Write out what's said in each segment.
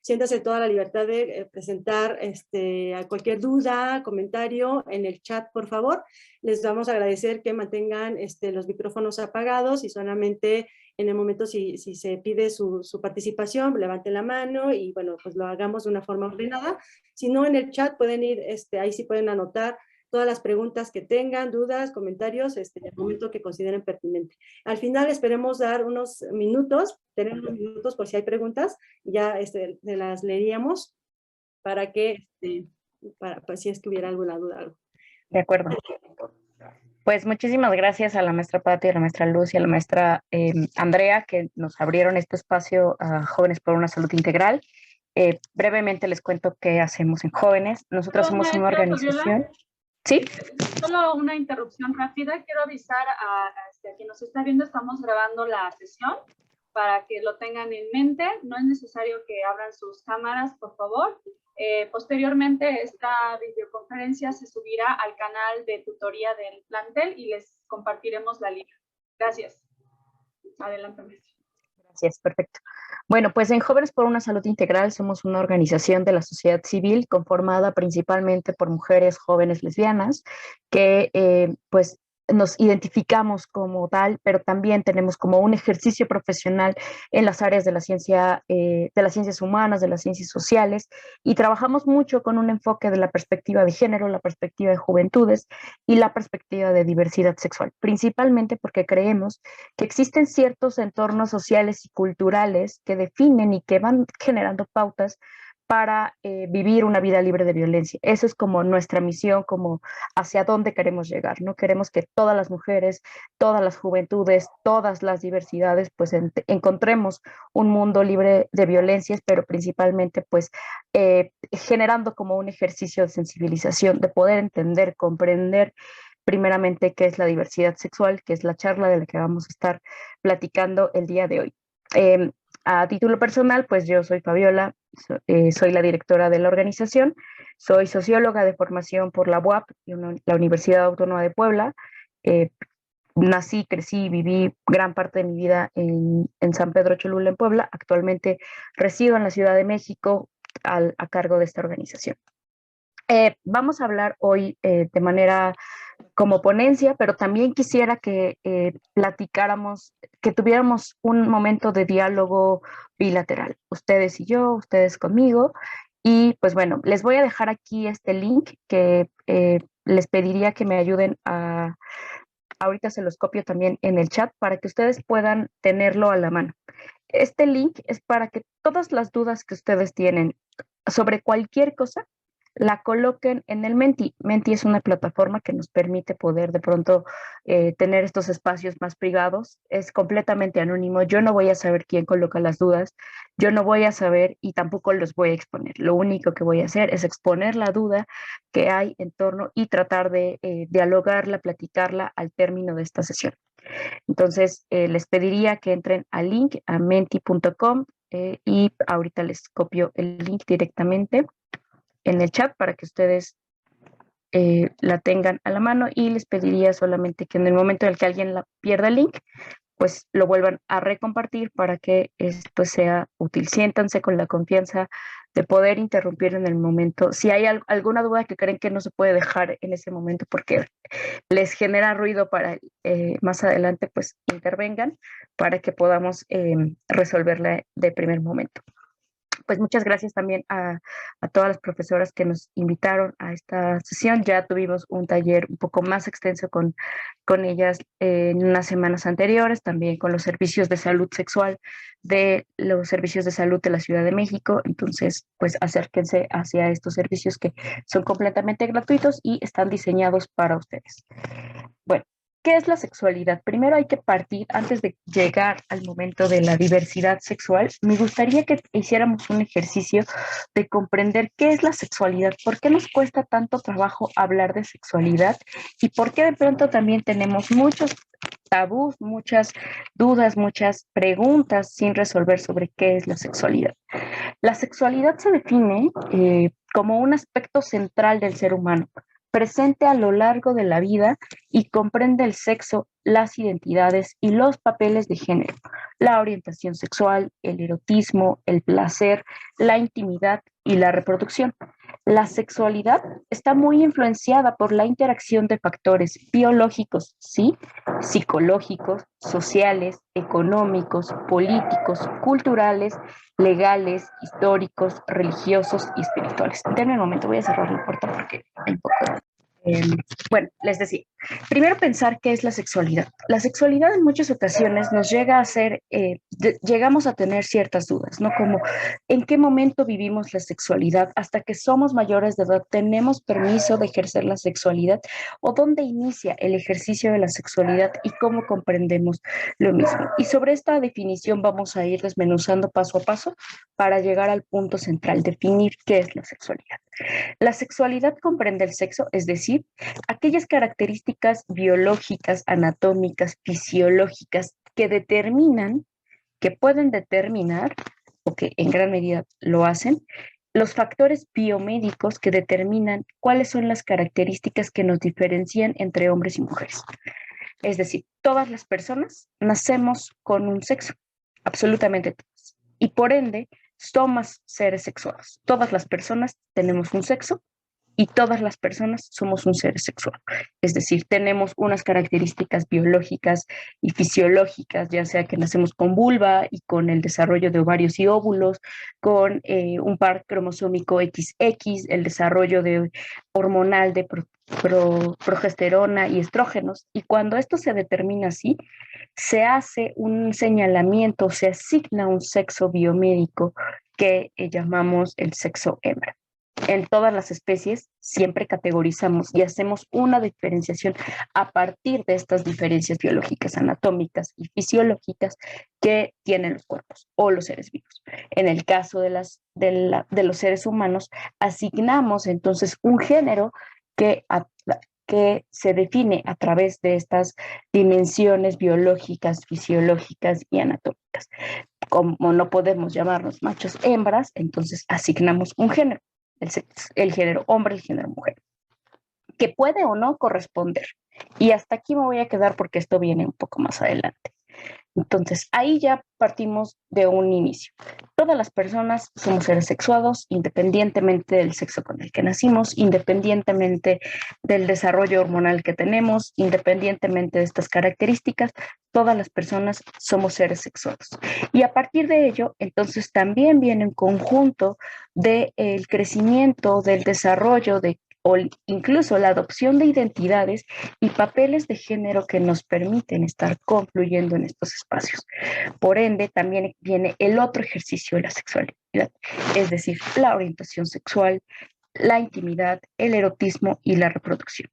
siéntase toda la libertad de presentar a cualquier duda, comentario en el chat, por favor. Les vamos a agradecer que mantengan los micrófonos apagados y solamente en el momento si se pide su participación, levanten la mano y bueno, pues lo hagamos de una forma ordenada. Si no, en el chat pueden ir, ahí sí pueden anotar todas las preguntas que tengan, dudas, comentarios, en el momento que consideren pertinente. Al final esperemos dar unos minutos, tener unos minutos por si hay preguntas, ya se las leeríamos para que, pues, si es que hubiera alguna duda. Algo. De acuerdo. Pues muchísimas gracias a la maestra Patti, a la maestra Luz y a la maestra Andrea, que nos abrieron este espacio a Jóvenes por una Salud Integral. Brevemente les cuento qué hacemos en Jóvenes. Nosotros somos una organización... ¿Sí? Solo una interrupción rápida. Quiero avisar a quien nos está viendo, estamos grabando la sesión para que lo tengan en mente. No es necesario que abran sus cámaras, por favor. Posteriormente, esta videoconferencia se subirá al canal de tutoría del plantel y les compartiremos la liga. Gracias. Adelante, maestra. Gracias, perfecto. Bueno, pues en Jóvenes por una Salud Integral somos una organización de la sociedad civil conformada principalmente por mujeres jóvenes lesbianas que pues nos identificamos como tal, pero también tenemos como un ejercicio profesional en las áreas de la ciencia, de las ciencias humanas, de las ciencias sociales, y trabajamos mucho con un enfoque de la perspectiva de género, la perspectiva de juventudes y la perspectiva de diversidad sexual, principalmente porque creemos que existen ciertos entornos sociales y culturales que definen y que van generando pautas para vivir una vida libre de violencia. Eso es como nuestra misión, como hacia dónde queremos llegar, ¿no? Queremos que todas las mujeres, todas las juventudes, todas las diversidades, pues encontremos un mundo libre de violencias, pero principalmente pues generando como un ejercicio de sensibilización, de poder entender, comprender primeramente qué es la diversidad sexual, que es la charla de la que vamos a estar platicando el día de hoy. A título personal, pues yo soy Fabiola, soy la directora de la organización, soy socióloga de formación por la UAP, la Universidad Autónoma de Puebla. Nací, crecí, viví gran parte de mi vida en San Pedro Cholula, en Puebla. Actualmente resido en la Ciudad de México a cargo de esta organización. Vamos a hablar hoy de manera como ponencia, pero también quisiera que platicáramos, que tuviéramos un momento de diálogo bilateral, ustedes y yo, ustedes conmigo, y pues bueno, les voy a dejar aquí este link que les pediría que me ayuden ahorita se los copio también en el chat para que ustedes puedan tenerlo a la mano. Este link es para que todas las dudas que ustedes tienen sobre cualquier cosa, la coloquen en el Menti. Menti es una plataforma que nos permite poder de pronto tener estos espacios más privados. Es completamente anónimo. Yo no voy a saber quién coloca las dudas. Yo no voy a saber y tampoco los voy a exponer. Lo único que voy a hacer es exponer la duda que hay en torno y tratar de dialogarla, platicarla al término de esta sesión. Entonces, les pediría que entren al link, a menti.com, y ahorita les copio el link directamente en el chat para que ustedes la tengan a la mano, y les pediría solamente que en el momento en el que alguien pierda el link, pues lo vuelvan a recompartir para que esto sea útil. Siéntanse con la confianza de poder interrumpir en el momento. Si hay alguna duda que creen que no se puede dejar en ese momento porque les genera ruido para más adelante, pues intervengan para que podamos resolverla de primer momento. Pues muchas gracias también a todas las profesoras que nos invitaron a esta sesión. Ya tuvimos un taller un poco más extenso con ellas en unas semanas anteriores, también con los servicios de salud sexual de los servicios de salud de la Ciudad de México. Entonces, pues acérquense hacia estos servicios que son completamente gratuitos y están diseñados para ustedes. Bueno, ¿qué es la sexualidad? Primero hay que partir, antes de llegar al momento de la diversidad sexual, me gustaría que hiciéramos un ejercicio de comprender qué es la sexualidad, por qué nos cuesta tanto trabajo hablar de sexualidad y por qué de pronto también tenemos muchos tabús, muchas dudas, muchas preguntas sin resolver sobre qué es la sexualidad. La sexualidad se define como un aspecto central del ser humano, presente a lo largo de la vida y comprende el sexo, las identidades y los papeles de género, la orientación sexual, el erotismo, el placer, la intimidad y la reproducción. La sexualidad está muy influenciada por la interacción de factores biológicos, ¿sí? Psicológicos, sociales, económicos, políticos, culturales, legales, históricos, religiosos y espirituales. Denme un momento, voy a cerrar la puerta porque hay un poco de... Bueno, les decía, primero pensar qué es la sexualidad. La sexualidad en muchas ocasiones nos llega a ser, llegamos a tener ciertas dudas, ¿no? Como en qué momento vivimos la sexualidad, hasta que somos mayores de edad, tenemos permiso de ejercer la sexualidad, o dónde inicia el ejercicio de la sexualidad y cómo comprendemos lo mismo. Y sobre esta definición vamos a ir desmenuzando paso a paso para llegar al punto central, definir qué es la sexualidad. La sexualidad comprende el sexo, es decir, aquellas características biológicas, anatómicas, fisiológicas que determinan, que pueden determinar, o que en gran medida lo hacen, los factores biomédicos que determinan cuáles son las características que nos diferencian entre hombres y mujeres. Es decir, todas las personas nacemos con un sexo, absolutamente todas. Y por ende, somos seres sexuales. Todas las personas tenemos un sexo y todas las personas somos un ser sexual. Es decir, tenemos unas características biológicas y fisiológicas, ya sea que nacemos con vulva y con el desarrollo de ovarios y óvulos, con un par cromosómico XX, el desarrollo de hormonal de progesterona y estrógenos. Y cuando esto se determina así, se hace un señalamiento, se asigna un sexo biomédico que llamamos el sexo hembra. En todas las especies siempre categorizamos y hacemos una diferenciación a partir de estas diferencias biológicas, anatómicas y fisiológicas que tienen los cuerpos o los seres vivos. En el caso de los seres humanos, asignamos entonces un género que se define a través de estas dimensiones biológicas, fisiológicas y anatómicas. Como no podemos llamarnos machos hembras, entonces asignamos un género. El género hombre, el género mujer, que puede o no corresponder. Y hasta aquí me voy a quedar porque esto viene un poco más adelante. Entonces, ahí ya partimos de un inicio. Todas las personas somos seres sexuados, independientemente del sexo con el que nacimos, independientemente del desarrollo hormonal que tenemos, independientemente de estas características, todas las personas somos seres sexuados. Y a partir de ello, entonces también viene un conjunto del crecimiento, del desarrollo, o incluso la adopción de identidades y papeles de género que nos permiten estar confluyendo en estos espacios. Por ende, también viene el otro ejercicio de la sexualidad, es decir, la orientación sexual, la intimidad, el erotismo y la reproducción.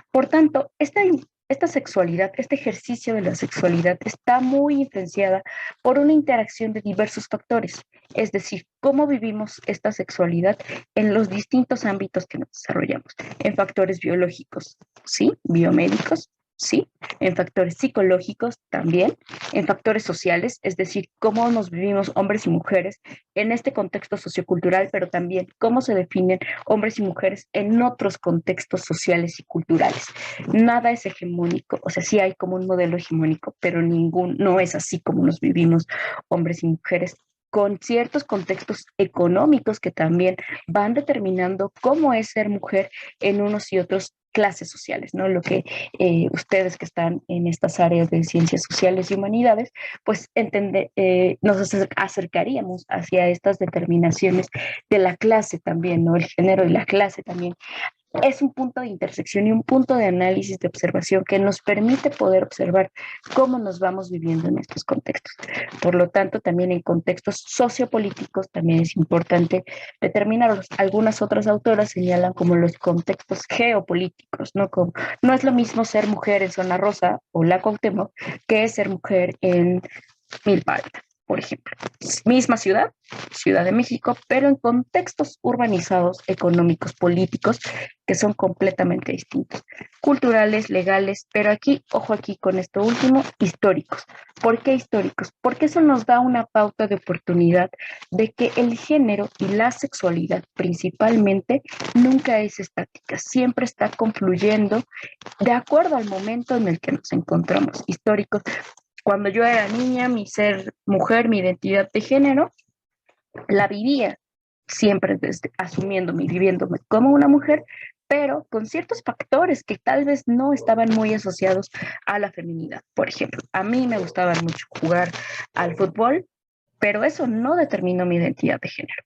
Por tanto, esta sexualidad, este ejercicio de la sexualidad está muy influenciada por una interacción de diversos factores, es decir, cómo vivimos esta sexualidad en los distintos ámbitos que nos desarrollamos, en factores biológicos, ¿sí? Biomédicos, ¿sí? En factores psicológicos también, en factores sociales, es decir, cómo nos vivimos hombres y mujeres en este contexto sociocultural, pero también cómo se definen hombres y mujeres en otros contextos sociales y culturales. Nada es hegemónico, o sea, sí hay como un modelo hegemónico, pero no es así como nos vivimos hombres y mujeres, con ciertos contextos económicos que también van determinando cómo es ser mujer en unos y otros clases sociales, ¿no? Lo que ustedes que están en estas áreas de ciencias sociales y humanidades, pues nos acercaríamos hacia estas determinaciones de la clase también, ¿no? El género y la clase también. Es un punto de intersección y un punto de análisis, de observación que nos permite poder observar cómo nos vamos viviendo en estos contextos. Por lo tanto, también en contextos sociopolíticos también es importante determinarlos. Algunas otras autoras señalan como los contextos geopolíticos, ¿no? No es lo mismo ser mujer en Zona Rosa o La Cuauhtémoc que ser mujer en Milpa Alta, por ejemplo. Misma ciudad, Ciudad de México, pero en contextos urbanizados, económicos, políticos, que son completamente distintos. Culturales, legales, pero aquí, ojo aquí con esto último, históricos. ¿Por qué históricos? Porque eso nos da una pauta de oportunidad de que el género y la sexualidad principalmente nunca es estática, siempre está confluyendo de acuerdo al momento en el que nos encontramos. Históricos Cuando yo era niña, mi ser mujer, mi identidad de género, la vivía siempre asumiéndome y viviéndome como una mujer, pero con ciertos factores que tal vez no estaban muy asociados a la feminidad. Por ejemplo, a mí me gustaba mucho jugar al fútbol, pero eso no determinó mi identidad de género.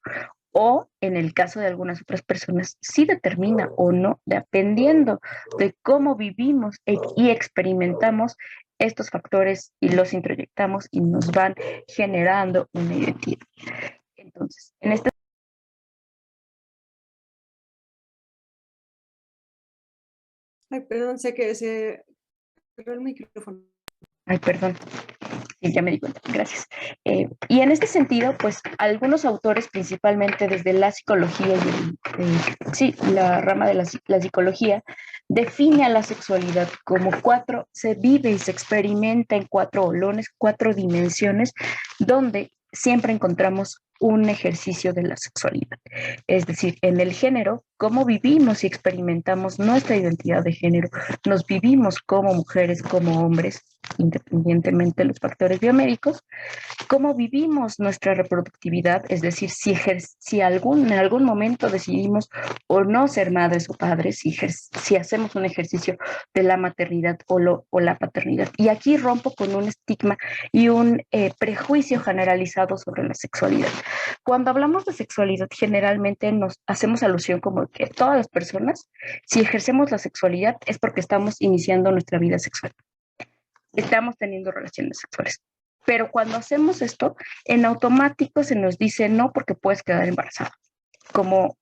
O en el caso de algunas otras personas, sí determina o no, dependiendo de cómo vivimos y experimentamos estos factores y los introyectamos y nos van generando una identidad. Entonces, en este... Ay, perdón, sé que se cerró el micrófono. Ay, perdón. Sí, ya me di cuenta, gracias. Y en este sentido, pues algunos autores, principalmente desde la psicología sí, la rama de la psicología, define a la sexualidad como se vive y se experimenta en 4 olones, 4 dimensiones, donde siempre encontramos un ejercicio de la sexualidad. Es decir, en el género, cómo vivimos y experimentamos nuestra identidad de género, nos vivimos como mujeres, como hombres, independientemente de los factores biomédicos, cómo vivimos nuestra reproductividad, es decir, si en algún momento decidimos o no ser madres o padres, si hacemos un ejercicio de la maternidad o la paternidad. Y aquí rompo con un estigma y un prejuicio generalizado sobre la sexualidad. Cuando hablamos de sexualidad, generalmente nos hacemos alusión como que todas las personas, si ejercemos la sexualidad, es porque estamos iniciando nuestra vida sexual. Estamos teniendo relaciones sexuales. Pero cuando hacemos esto, en automático se nos dice no porque puedes quedar embarazada. Como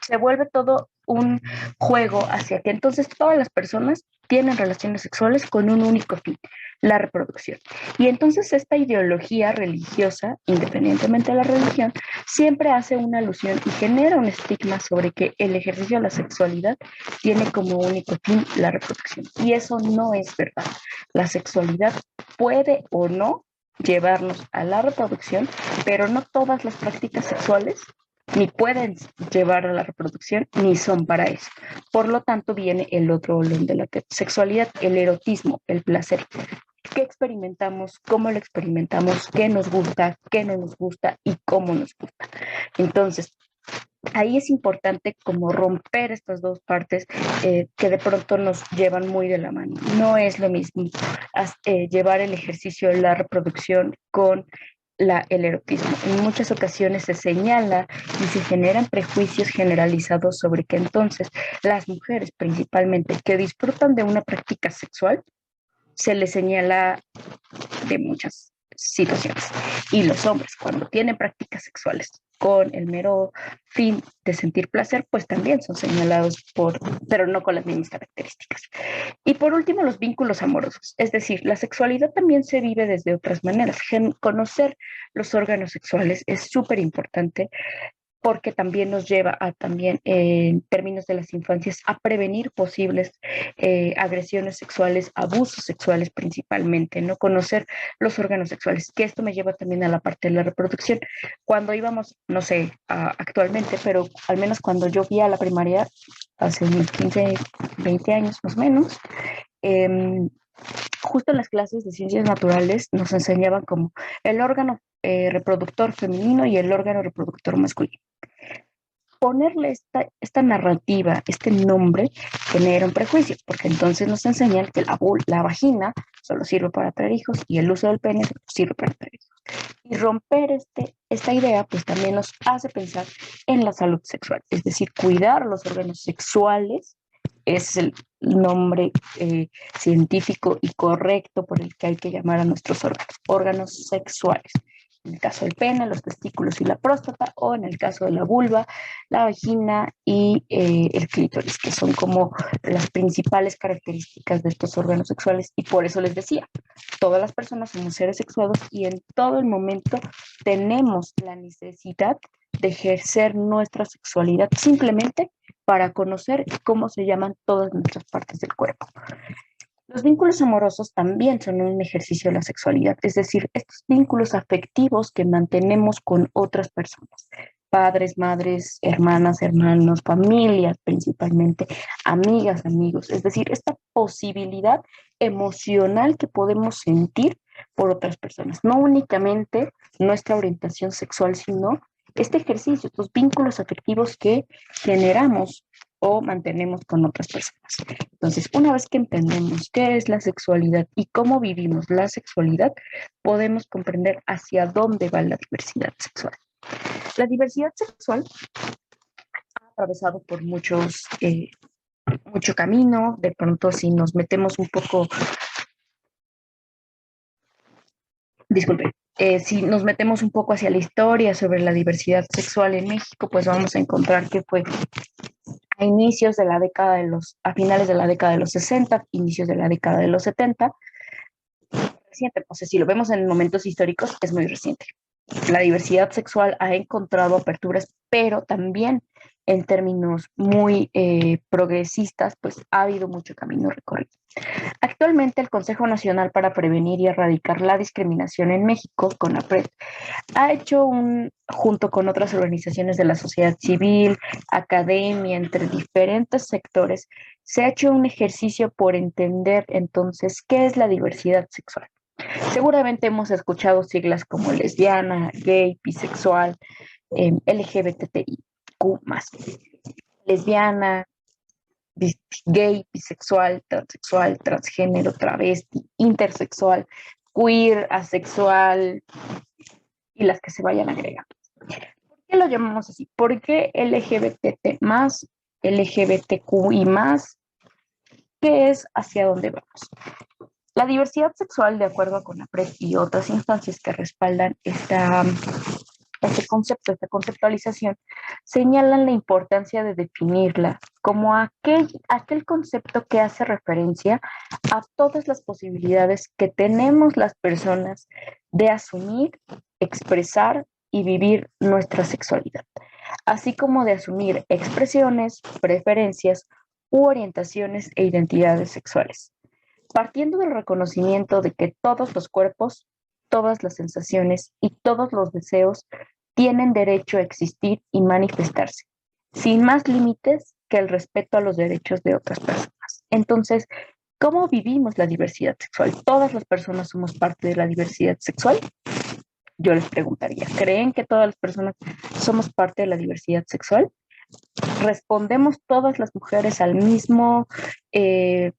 se vuelve todo un juego hacia que entonces todas las personas tienen relaciones sexuales con un único fin, la reproducción. Y entonces esta ideología religiosa, independientemente de la religión, siempre hace una alusión y genera un estigma sobre que el ejercicio de la sexualidad tiene como único fin la reproducción. Y eso no es verdad. La sexualidad puede o no llevarnos a la reproducción, pero no todas las prácticas sexuales ni pueden llevar a la reproducción, ni son para eso. Por lo tanto, viene el otro olón de la sexualidad, el erotismo, el placer. ¿Qué experimentamos? ¿Cómo lo experimentamos? ¿Qué nos gusta? ¿Qué no nos gusta? ¿Y cómo nos gusta? Entonces, ahí es importante como romper estas dos partes que de pronto nos llevan muy de la mano. No es lo mismo llevar el ejercicio de la reproducción con el erotismo. En muchas ocasiones se señala y se generan prejuicios generalizados sobre que entonces las mujeres principalmente que disfrutan de una práctica sexual se les señala de muchas situaciones. Y los hombres, cuando tienen prácticas sexuales con el mero fin de sentir placer, pues también son señalados pero no con las mismas características. Y por último, los vínculos amorosos. Es decir, la sexualidad también se vive desde otras maneras. Conocer los órganos sexuales es súper importante porque también nos lleva a también, en términos de las infancias, a prevenir posibles agresiones sexuales, abusos sexuales principalmente, no conocer los órganos sexuales, que esto me lleva también a la parte de la reproducción. Cuando íbamos, no sé, actualmente, pero al menos cuando yo fui a la primaria, hace unos 15, 20 años más o menos, justo en las clases de ciencias naturales nos enseñaban como el órgano reproductor femenino y el órgano reproductor masculino. Ponerle esta narrativa, este nombre, genera un prejuicio, porque entonces nos enseñan que la vagina solo sirve para traer hijos y el uso del pene sirve para traer hijos. Y romper esta idea, pues también nos hace pensar en la salud sexual, es decir, cuidar los órganos sexuales es el nombre científico y correcto por el que hay que llamar a nuestros órganos sexuales. En el caso del pene, los testículos y la próstata, o en el caso de la vulva, la vagina y el clítoris, que son como las principales características de estos órganos sexuales. Y por eso les decía, todas las personas somos seres sexuados y en todo el momento tenemos la necesidad de ejercer nuestra sexualidad simplemente para conocer cómo se llaman todas nuestras partes del cuerpo. Los vínculos amorosos también son un ejercicio de la sexualidad, es decir, estos vínculos afectivos que mantenemos con otras personas. padres, madres, hermanas, hermanos, familias principalmente, amigas, amigos. Es decir, esta posibilidad emocional que podemos sentir por otras personas. No únicamente nuestra orientación sexual, sino este ejercicio, estos vínculos afectivos que generamos o mantenemos con otras personas. Entonces, una vez que entendemos qué es la sexualidad y cómo vivimos la sexualidad, podemos comprender hacia dónde va la diversidad sexual. La diversidad sexual ha atravesado por mucho camino. De pronto, si nos metemos un poco, disculpe, si nos metemos un poco hacia la historia sobre la diversidad sexual en México, pues vamos a encontrar que fue a finales de la década de los 60, inicios de la década de los 70, reciente, o sea, si lo vemos en momentos históricos, es muy reciente. La diversidad sexual ha encontrado aperturas, pero también en términos muy progresistas, pues ha habido mucho camino recorrido. Actualmente, el Consejo Nacional para Prevenir y Erradicar la Discriminación en México, CONAPRED, ha hecho junto con otras organizaciones de la sociedad civil, academia, entre diferentes sectores, se ha hecho un ejercicio por entender entonces qué es la diversidad sexual. Seguramente hemos escuchado siglas como lesbiana, gay, bisexual, LGBTIQ+. Lesbiana, gay, bisexual, transexual, transgénero, travesti, intersexual, queer, asexual y las que se vayan agregando. ¿Por qué lo llamamos así? ¿Por qué LGBT+, LGBTQI+? ¿Qué es hacia dónde vamos? La diversidad sexual, de acuerdo a CONAPRED y otras instancias que respaldan este concepto, esta conceptualización, señalan la importancia de definirla como aquel concepto que hace referencia a todas las posibilidades que tenemos las personas de asumir, expresar y vivir nuestra sexualidad, así como de asumir expresiones, preferencias u orientaciones e identidades sexuales, partiendo del reconocimiento de que todos los cuerpos, todas las sensaciones y todos los deseos tienen derecho a existir y manifestarse, sin más límites que el respeto a los derechos de otras personas. Entonces, ¿cómo vivimos la diversidad sexual? ¿Todas las personas somos parte de la diversidad sexual? Yo les preguntaría, ¿creen que todas las personas somos parte de la diversidad sexual? ¿Respondemos todas las mujeres al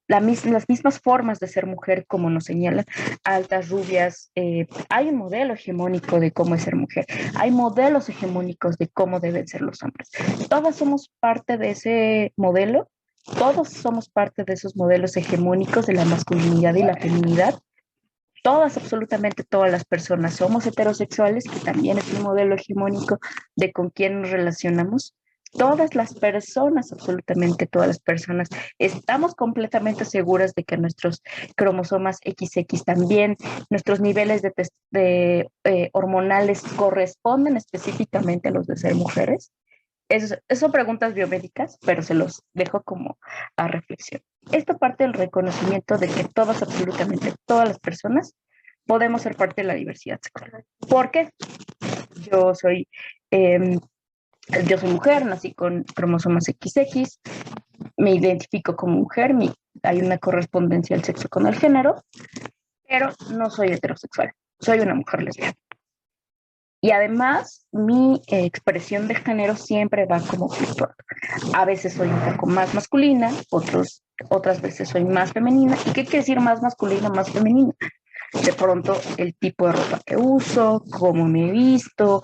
las mismas formas de ser mujer como nos señalan? Altas, rubias, hay un modelo hegemónico de cómo es ser mujer, hay modelos hegemónicos de cómo deben ser los hombres. ¿Todas somos parte de ese modelo? ¿Todos somos parte de esos modelos hegemónicos de la masculinidad y la feminidad? Todas, absolutamente todas las personas somos heterosexuales, que también es un modelo hegemónico de con quién nos relacionamos. Todas las personas, absolutamente todas las personas, estamos completamente seguras de que nuestros cromosomas XX también, nuestros niveles hormonales corresponden específicamente a los de ser mujeres. Eso son preguntas biomédicas, pero se los dejo como a reflexión. Esta parte del reconocimiento de que todas, absolutamente todas las personas, podemos ser parte de la diversidad sexual. ¿Por qué? Yo soy mujer, nací con cromosomas XX, me identifico como mujer, hay una correspondencia al sexo con el género, pero no soy heterosexual, soy una mujer lesbiana. Y además, mi expresión de género siempre va como fluctuando. A veces soy un poco más masculina, otras veces soy más femenina. ¿Y qué quiere decir más masculina, más femenina? De pronto, el tipo de ropa que uso, cómo me he visto,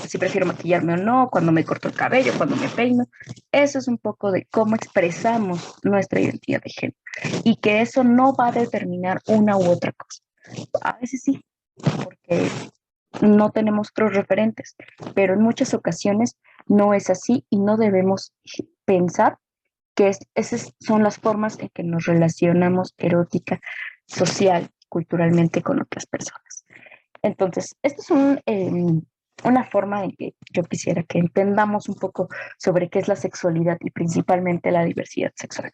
si prefiero maquillarme o no, cuando me corto el cabello, cuando me peino. Eso es un poco de cómo expresamos nuestra identidad de género. Y que eso no va a determinar una u otra cosa. A veces sí, porque no tenemos otros referentes, pero en muchas ocasiones no es así y no debemos pensar que esas son las formas en que nos relacionamos erótica, social, culturalmente con otras personas. Entonces, esto es una forma en que yo quisiera que entendamos un poco sobre qué es la sexualidad y principalmente la diversidad sexual.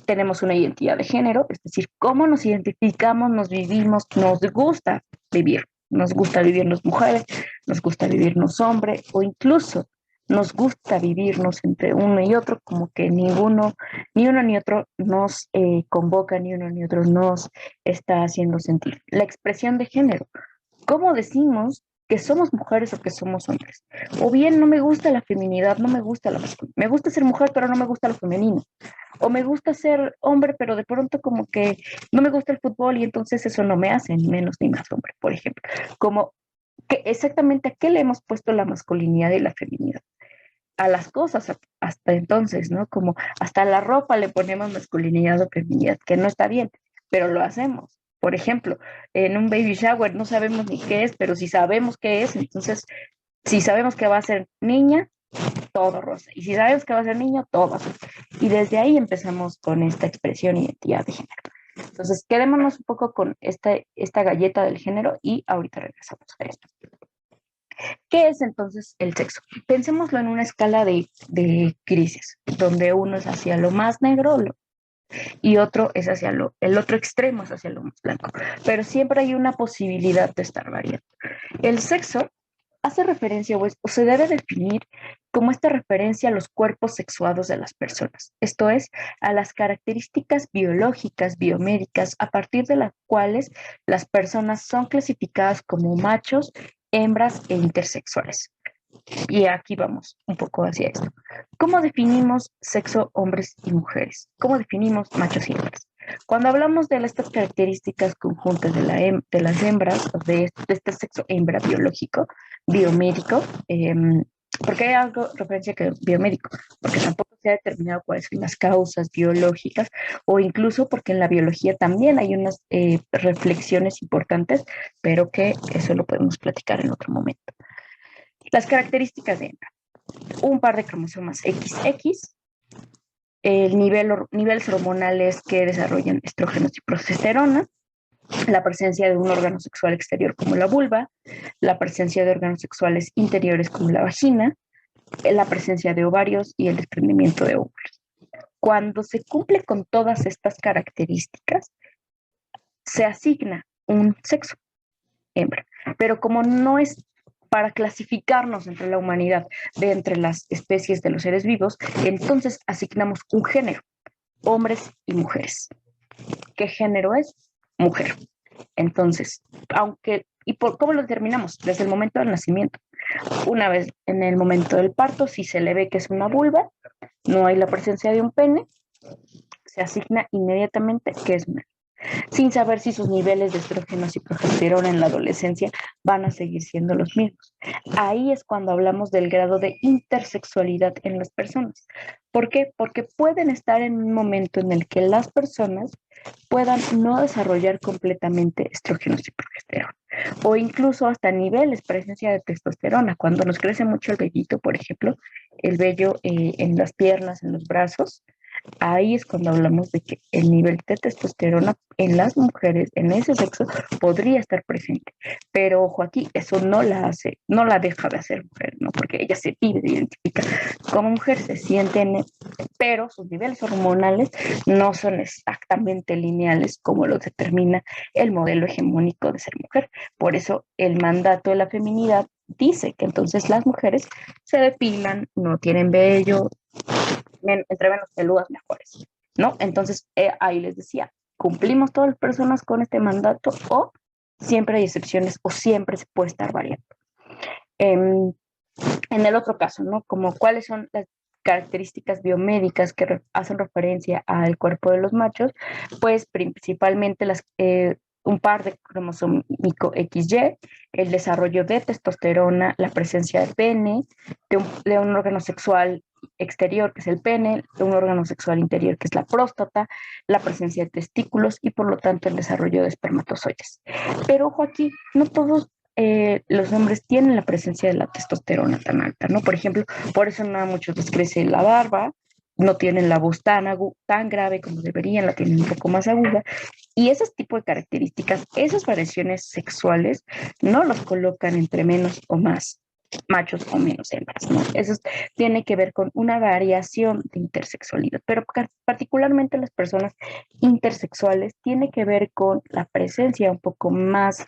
Tenemos una identidad de género, es decir, cómo nos identificamos, nos vivimos, nos gusta vivir Nos gusta vivirnos mujeres, nos gusta vivirnos hombre, o incluso nos gusta vivirnos entre uno y otro, como que ni uno ni otro nos convoca, ni uno ni otro nos está haciendo sentir. La expresión de género. ¿Cómo decimos que somos mujeres o que somos hombres? O bien no me gusta la feminidad, no me gusta la masculinidad. Me gusta ser mujer, pero no me gusta lo femenino. O me gusta ser hombre, pero de pronto como que no me gusta el fútbol y entonces eso no me hace ni menos ni más hombre, por ejemplo. Como que exactamente a qué le hemos puesto la masculinidad y la feminidad. A las cosas hasta entonces, ¿no? Como hasta a la ropa le ponemos masculinidad o feminidad, que no está bien, pero lo hacemos. Por ejemplo, en un baby shower no sabemos ni qué es, pero si sabemos qué es, entonces, si sabemos que va a ser niña, todo rosa. Y si sabemos que va a ser niño, todo azul. Y desde ahí empezamos con esta expresión identidad de género. Entonces, quedémonos un poco con esta galleta del género y ahorita regresamos a esto. ¿Qué es entonces el sexo? Pensémoslo en una escala de crisis, donde uno es hacia lo más negro y otro es hacia el otro extremo es hacia lo más blanco. Pero siempre hay una posibilidad de estar variando. El sexo hace referencia o se debe definir como esta referencia a los cuerpos sexuados de las personas, esto es, a las características biológicas, biomédicas, a partir de las cuales las personas son clasificadas como machos, hembras e intersexuales. Y aquí vamos un poco hacia esto. ¿Cómo definimos sexo, hombres y mujeres? ¿Cómo definimos machos y hembras? Cuando hablamos de estas características conjuntas de las hembras, de este sexo hembra biológico, biomédico, porque hay algo referencia que biomédico, porque tampoco se ha determinado cuáles son las causas biológicas, o incluso porque en la biología también hay unas reflexiones importantes, pero que eso lo podemos platicar en otro momento. Las características de hembra. Un par de cromosomas XX, niveles hormonales que desarrollan estrógenos y progesterona, la presencia de un órgano sexual exterior como la vulva, la presencia de órganos sexuales interiores como la vagina, la presencia de ovarios y el desprendimiento de óvulos. Cuando se cumple con todas estas características, se asigna un sexo, hembra. Pero como no es para clasificarnos entre la humanidad de entre las especies de los seres vivos, entonces asignamos un género, hombres y mujeres. ¿Qué género es? Mujer. Entonces, ¿cómo lo determinamos? Desde el momento del nacimiento. Una vez en el momento del parto, si se le ve que es una vulva, no hay la presencia de un pene, se asigna inmediatamente que es una, sin saber si sus niveles de estrógenos y progesterona en la adolescencia van a seguir siendo los mismos. Ahí es cuando hablamos del grado de intersexualidad en las personas. ¿Por qué? Porque pueden estar en un momento en el que las personas puedan no desarrollar completamente estrógenos y progesterona, o incluso hasta niveles, presencia de testosterona. Cuando nos crece mucho el vellito, por ejemplo, el vello en las piernas, en los brazos, ahí es cuando hablamos de que el nivel de testosterona en las mujeres, en ese sexo, podría estar presente. Pero ojo aquí, eso no la deja de hacer mujer, ¿no? Porque ella se identifica como mujer, se siente pero sus niveles hormonales no son exactamente lineales como lo determina el modelo hegemónico de ser mujer. Por eso el mandato de la feminidad dice que entonces las mujeres se depilan, no tienen vello, entre menos peludas mejores, ¿no? Entonces, ahí les decía, ¿cumplimos todas las personas con este mandato o siempre hay excepciones o siempre se puede estar variando? En el otro caso, ¿no? Como cuáles son las características biomédicas que hacen referencia al cuerpo de los machos, pues principalmente un par de cromosómico XY, el desarrollo de testosterona, la presencia de pene, de un órgano sexual exterior, que es el pene, de un órgano sexual interior, que es la próstata, la presencia de testículos y por lo tanto el desarrollo de espermatozoides. Pero ojo aquí, no todos los hombres tienen la presencia de la testosterona tan alta, ¿no? Por ejemplo, por eso no a muchos les crece la barba, no tienen la voz tan grave como deberían, la tienen un poco más aguda. Y ese tipo de características, esas variaciones sexuales, no los colocan entre menos o más machos o menos hembras, ¿no? Eso tiene que ver con una variación de intersexualidad, pero particularmente las personas intersexuales tiene que ver con la presencia un poco más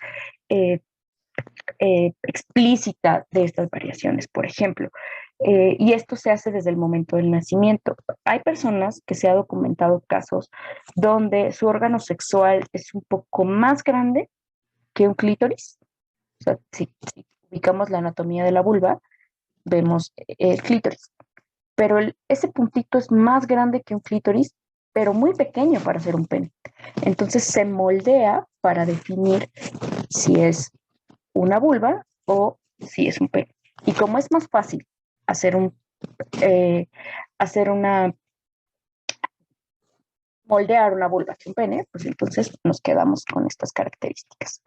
explícita de estas variaciones, por ejemplo. Y esto se hace desde el momento del nacimiento. Hay personas que se ha documentado casos donde su órgano sexual es un poco más grande que un clítoris. O sea, si ubicamos la anatomía de la vulva, vemos el clítoris. Pero ese puntito es más grande que un clítoris, pero muy pequeño para ser un pene. Entonces se moldea para definir si es una vulva o si es un pene. Y como es más fácil hacer hacer moldear una vulva que un pene, pues entonces nos quedamos con estas características.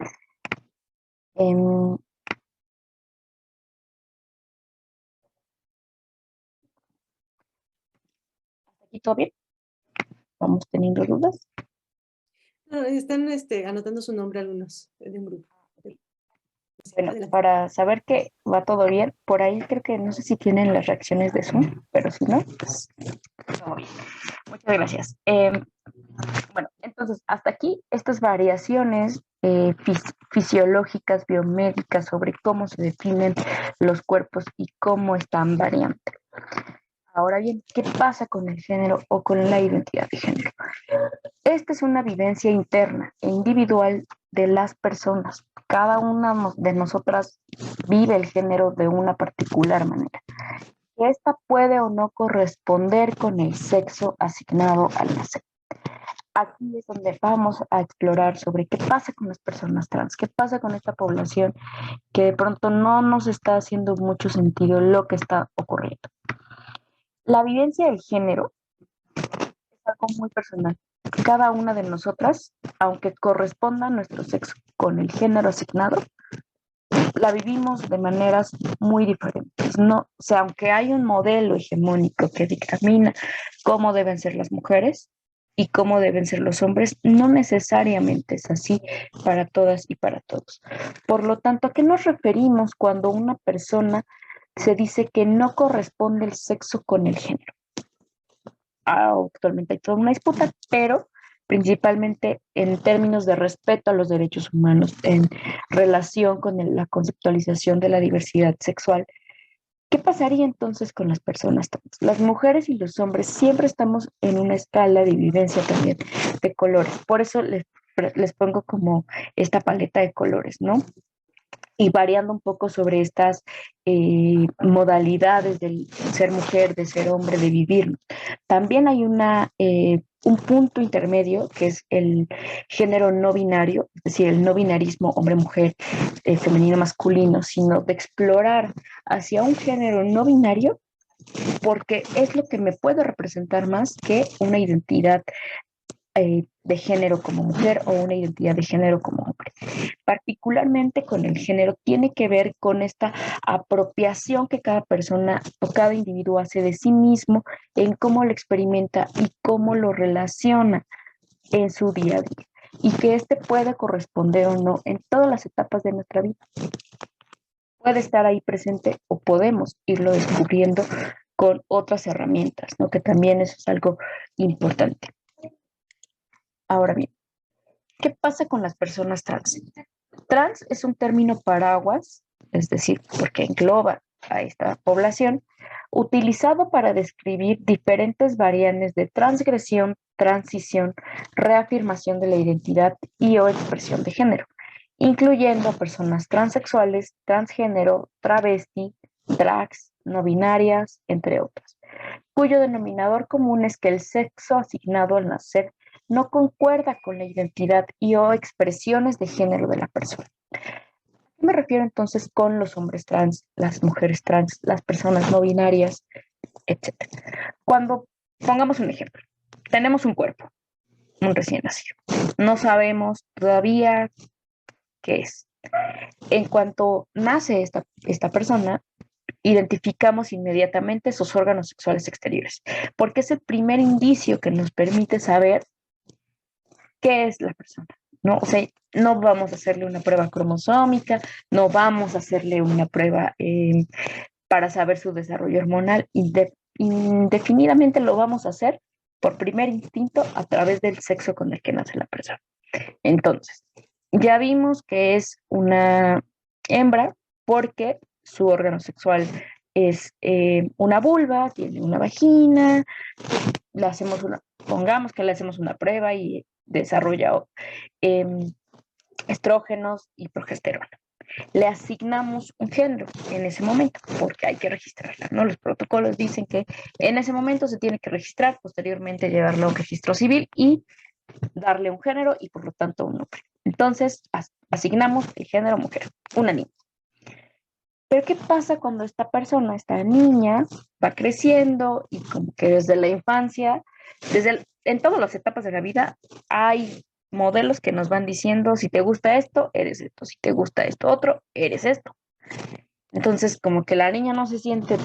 ¿Aquí todo bien? ¿Vamos teniendo dudas? No, están anotando su nombre algunos de un grupo. Bueno, Adelante. para saber que va todo bien, por ahí creo que no sé si tienen las reacciones de Zoom, pero si no, pues todo bien. Muchas gracias. Bueno, entonces, hasta aquí estas variaciones fisiológicas, biomédicas, sobre cómo se definen los cuerpos y cómo están variando. Ahora bien, ¿qué pasa con el género o con la identidad de género? Esta es una vivencia interna e individual de las personas. Cada una de nosotras vive el género de una particular manera. Esta puede o no corresponder con el sexo asignado al nacer. Aquí es donde vamos a explorar sobre qué pasa con las personas trans, qué pasa con esta población que de pronto no nos está haciendo mucho sentido lo que está ocurriendo. La vivencia del género es algo muy personal. Cada una de nosotras, aunque corresponda a nuestro sexo con el género asignado, la vivimos de maneras muy diferentes. No, o sea, aunque hay un modelo hegemónico que dictamina cómo deben ser las mujeres y cómo deben ser los hombres, no necesariamente es así para todas y para todos. Por lo tanto, ¿a qué nos referimos cuando una persona se dice que no corresponde el sexo con el género? Actualmente hay toda una disputa, pero principalmente en términos de respeto a los derechos humanos, en relación con la conceptualización de la diversidad sexual. ¿Qué pasaría entonces con las personas trans? Las mujeres y los hombres siempre estamos en una escala de vivencia también de colores. Por eso les pongo como esta paleta de colores, ¿no? Y variando un poco sobre estas modalidades del ser mujer, de ser hombre, de vivir. También hay un punto intermedio que es el género no binario, es decir, el no binarismo hombre-mujer, femenino-masculino, sino de explorar hacia un género no binario porque es lo que me puede representar más que una identidad de género como mujer o una identidad de género como hombre. Particularmente con el género tiene que ver con esta apropiación que cada persona o cada individuo hace de sí mismo en cómo lo experimenta y cómo lo relaciona en su día a día y que este puede corresponder o no en todas las etapas de nuestra vida. Puede estar ahí presente o podemos irlo descubriendo con otras herramientas, ¿no? Que también eso es algo importante. Ahora bien, ¿qué pasa con las personas trans? Trans es un término paraguas, es decir, porque engloba a esta población, utilizado para describir diferentes variantes de transgresión, transición, reafirmación de la identidad y o expresión de género, incluyendo personas transexuales, transgénero, travesti, drags, no binarias, entre otras, cuyo denominador común es que el sexo asignado al nacer no concuerda con la identidad y o expresiones de género de la persona. ¿A qué me refiero entonces con los hombres trans, las mujeres trans, las personas no binarias, etcétera? Cuando, pongamos un ejemplo, tenemos un cuerpo, un recién nacido, no sabemos todavía qué es. En cuanto nace esta persona, identificamos inmediatamente sus órganos sexuales exteriores, porque es el primer indicio que nos permite saber qué es la persona, ¿no? O sea, no vamos a hacerle una prueba cromosómica, no vamos a hacerle una prueba para saber su desarrollo hormonal, indefinidamente lo vamos a hacer por primer instinto a través del sexo con el que nace la persona. Entonces, ya vimos que es una hembra porque su órgano sexual es una vulva, tiene una vagina, pongamos que le hacemos una prueba y desarrolla estrógenos y progesterona. Le asignamos un género en ese momento, porque hay que registrarla, ¿no? Los protocolos dicen que en ese momento se tiene que registrar, posteriormente llevarlo a un registro civil y darle un género y por lo tanto un nombre. Entonces, asignamos el género mujer, una niña. Pero ¿qué pasa cuando esta persona, esta niña, va creciendo y como que desde la infancia, en todas las etapas de la vida, hay modelos que nos van diciendo, si te gusta esto, eres esto, si te gusta esto otro, eres esto. Entonces, como que la niña no se siente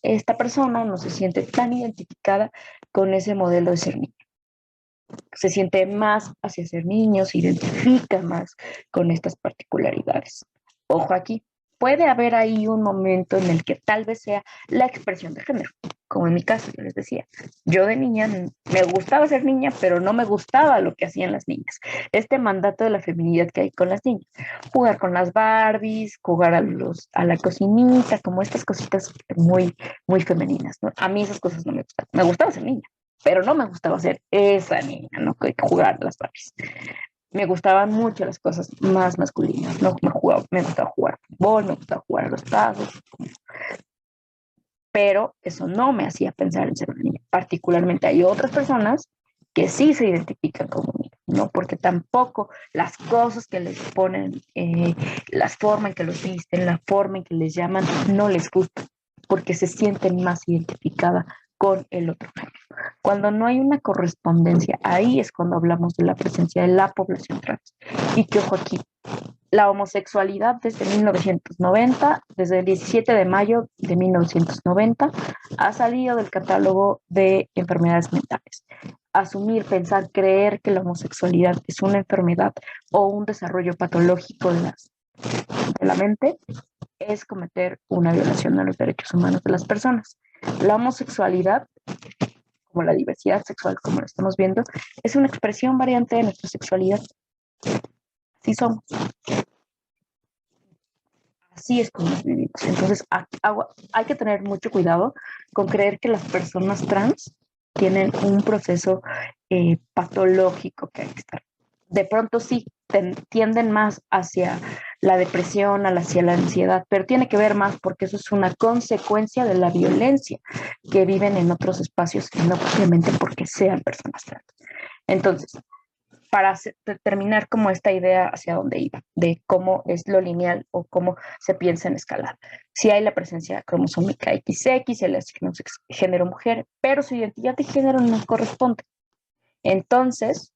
esta persona no se siente tan identificada con ese modelo de ser niña. Se siente más hacia ser niño, se identifica más con estas particularidades. Ojo aquí, puede haber ahí un momento en el que tal vez sea la expresión de género, como en mi caso, yo les decía, yo de niña me gustaba ser niña, pero no me gustaba lo que hacían las niñas. Este mandato de la feminidad que hay con las niñas, jugar con las Barbies, jugar a la cocinita, como estas cositas muy, muy femeninas, ¿no? A mí esas cosas no me gustaban, me gustaba ser niña, pero no me gustaba ser esa niña, ¿no? Que jugar a las Barbies. Me gustaban mucho las cosas más masculinas, ¿no? Me gustaba jugar fútbol, me gustaba jugar a los tazos, pero eso no me hacía pensar en ser una niña. Particularmente hay otras personas que sí se identifican como niñas, ¿no? Porque tampoco las cosas que les ponen, la forma en que los visten, la forma en que les llaman, no les gusta, porque se sienten más identificadas con el otro género. Cuando no hay una correspondencia, ahí es cuando hablamos de la presencia de la población trans. Y que ojo aquí, la homosexualidad desde 1990, desde el 17 de mayo de 1990, ha salido del catálogo de enfermedades mentales. Asumir, pensar, creer que la homosexualidad es una enfermedad o un desarrollo patológico de la mente es cometer una violación a los derechos humanos de las personas. La homosexualidad, como la diversidad sexual, como lo estamos viendo, es una expresión variante de nuestra sexualidad. Así somos. Así es como nos vivimos. Entonces, hay que tener mucho cuidado con creer que las personas trans tienen un proceso patológico que hay que estar. De pronto sí, tienden más hacia la depresión, hacia la ansiedad, pero tiene que ver más porque eso es una consecuencia de la violencia que viven en otros espacios y no simplemente porque sean personas trans. Entonces, para terminar como esta idea hacia dónde iba, de cómo es lo lineal o cómo se piensa en escalada. Si hay la presencia cromosómica XX, se le asigna un género mujer, pero su identidad de género no corresponde. Entonces,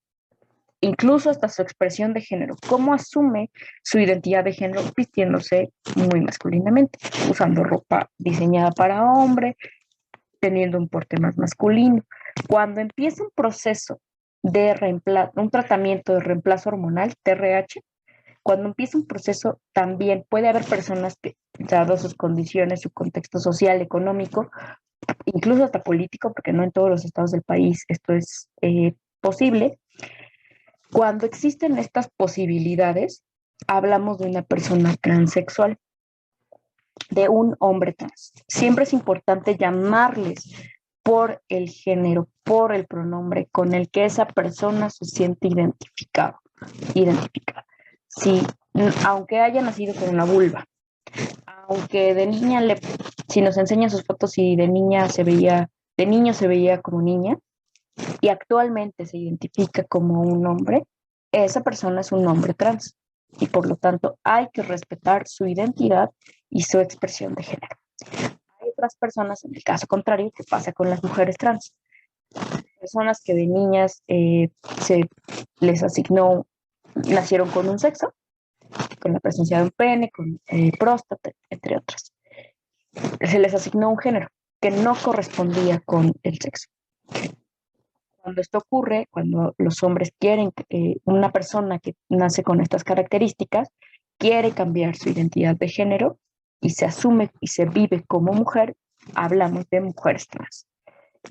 incluso hasta su expresión de género, cómo asume su identidad de género vistiéndose muy masculinamente, usando ropa diseñada para hombre, teniendo un porte más masculino. Cuando empieza un proceso de un tratamiento de reemplazo hormonal, TRH, cuando empieza un proceso también puede haber personas que, dado sus condiciones, su contexto social, económico, incluso hasta político, porque no en todos los estados del país esto es posible. Cuando existen estas posibilidades, hablamos de una persona transexual, de un hombre trans. Siempre es importante llamarles por el género, por el pronombre con el que esa persona se siente identificada. Si, aunque haya nacido con una vulva, aunque de niña, si nos enseñan sus fotos y de niño se veía como niña, y actualmente se identifica como un hombre, esa persona es un hombre trans. Y por lo tanto hay que respetar su identidad y su expresión de género. Hay otras personas, en el caso contrario, que pasa con las mujeres trans. Personas que de niñas se les asignó, nacieron con un sexo, con la presencia de un pene, con próstata, entre otras. Se les asignó un género que no correspondía con el sexo. Cuando esto ocurre, cuando los hombres quieren, una persona que nace con estas características, quiere cambiar su identidad de género y se asume y se vive como mujer, hablamos de mujeres trans.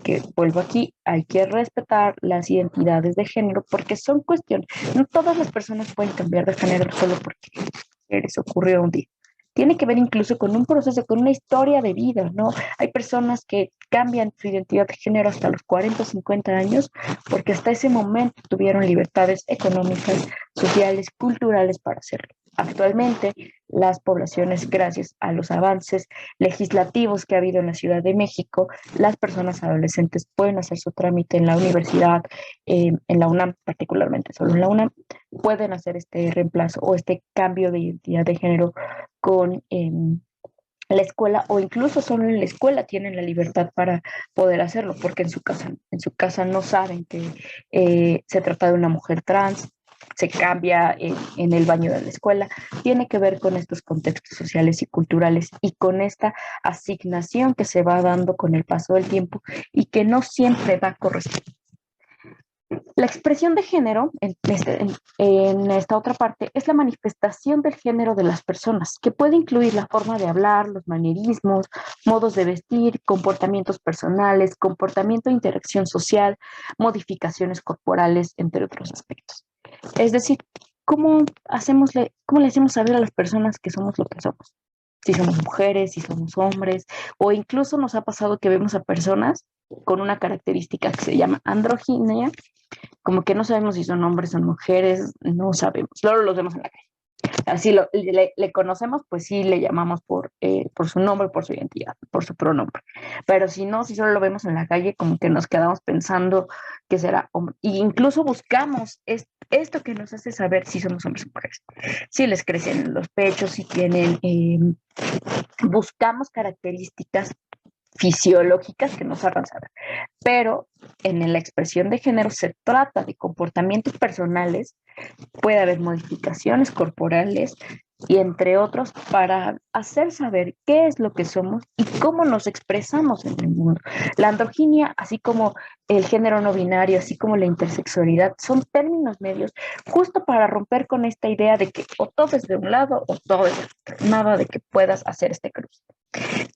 Que vuelvo aquí, hay que respetar las identidades de género porque son cuestiones, no todas las personas pueden cambiar de género solo porque mujeres ocurrió un día. Tiene que ver incluso con un proceso, con una historia de vida, ¿no? Hay personas que cambian su identidad de género hasta los 40 o 50 años porque hasta ese momento tuvieron libertades económicas, sociales, culturales para hacerlo. Actualmente, las poblaciones, gracias a los avances legislativos que ha habido en la Ciudad de México, las personas adolescentes pueden hacer su trámite en la universidad, en la UNAM particularmente, solo en la UNAM, pueden hacer este reemplazo o este cambio de identidad de género con la escuela, o incluso solo en la escuela tienen la libertad para poder hacerlo, porque en su casa no saben que se trata de una mujer trans, se cambia en el baño de la escuela. Tiene que ver con estos contextos sociales y culturales y con esta asignación que se va dando con el paso del tiempo y que no siempre va a corresponder. La expresión de género, en esta otra parte, es la manifestación del género de las personas, que puede incluir la forma de hablar, los manierismos, modos de vestir, comportamientos personales, comportamiento de interacción social, modificaciones corporales, entre otros aspectos. Es decir, ¿cómo le hacemos saber a las personas que somos lo que somos? Si somos mujeres, si somos hombres, o incluso nos ha pasado que vemos a personas con una característica que se llama androginia, como que no sabemos si son hombres o mujeres, no sabemos, solo los vemos en la calle. Así le conocemos, pues sí le llamamos por su nombre, por su identidad, por su pronombre. Pero si no, si solo lo vemos en la calle, como que nos quedamos pensando que será hombre. E incluso buscamos esto que nos hace saber si somos hombres o mujeres. Si les crecen los pechos, si tienen, buscamos características fisiológicas que nos hagan saber. Pero en la expresión de género se trata de comportamientos personales, puede haber modificaciones corporales y entre otros para hacer saber qué es lo que somos y cómo nos expresamos en el mundo. La androginia, así como el género no binario, así como la intersexualidad, son términos medios justo para romper con esta idea de que o todo es de un lado o todo es de otro, nada de que puedas hacer este cruce.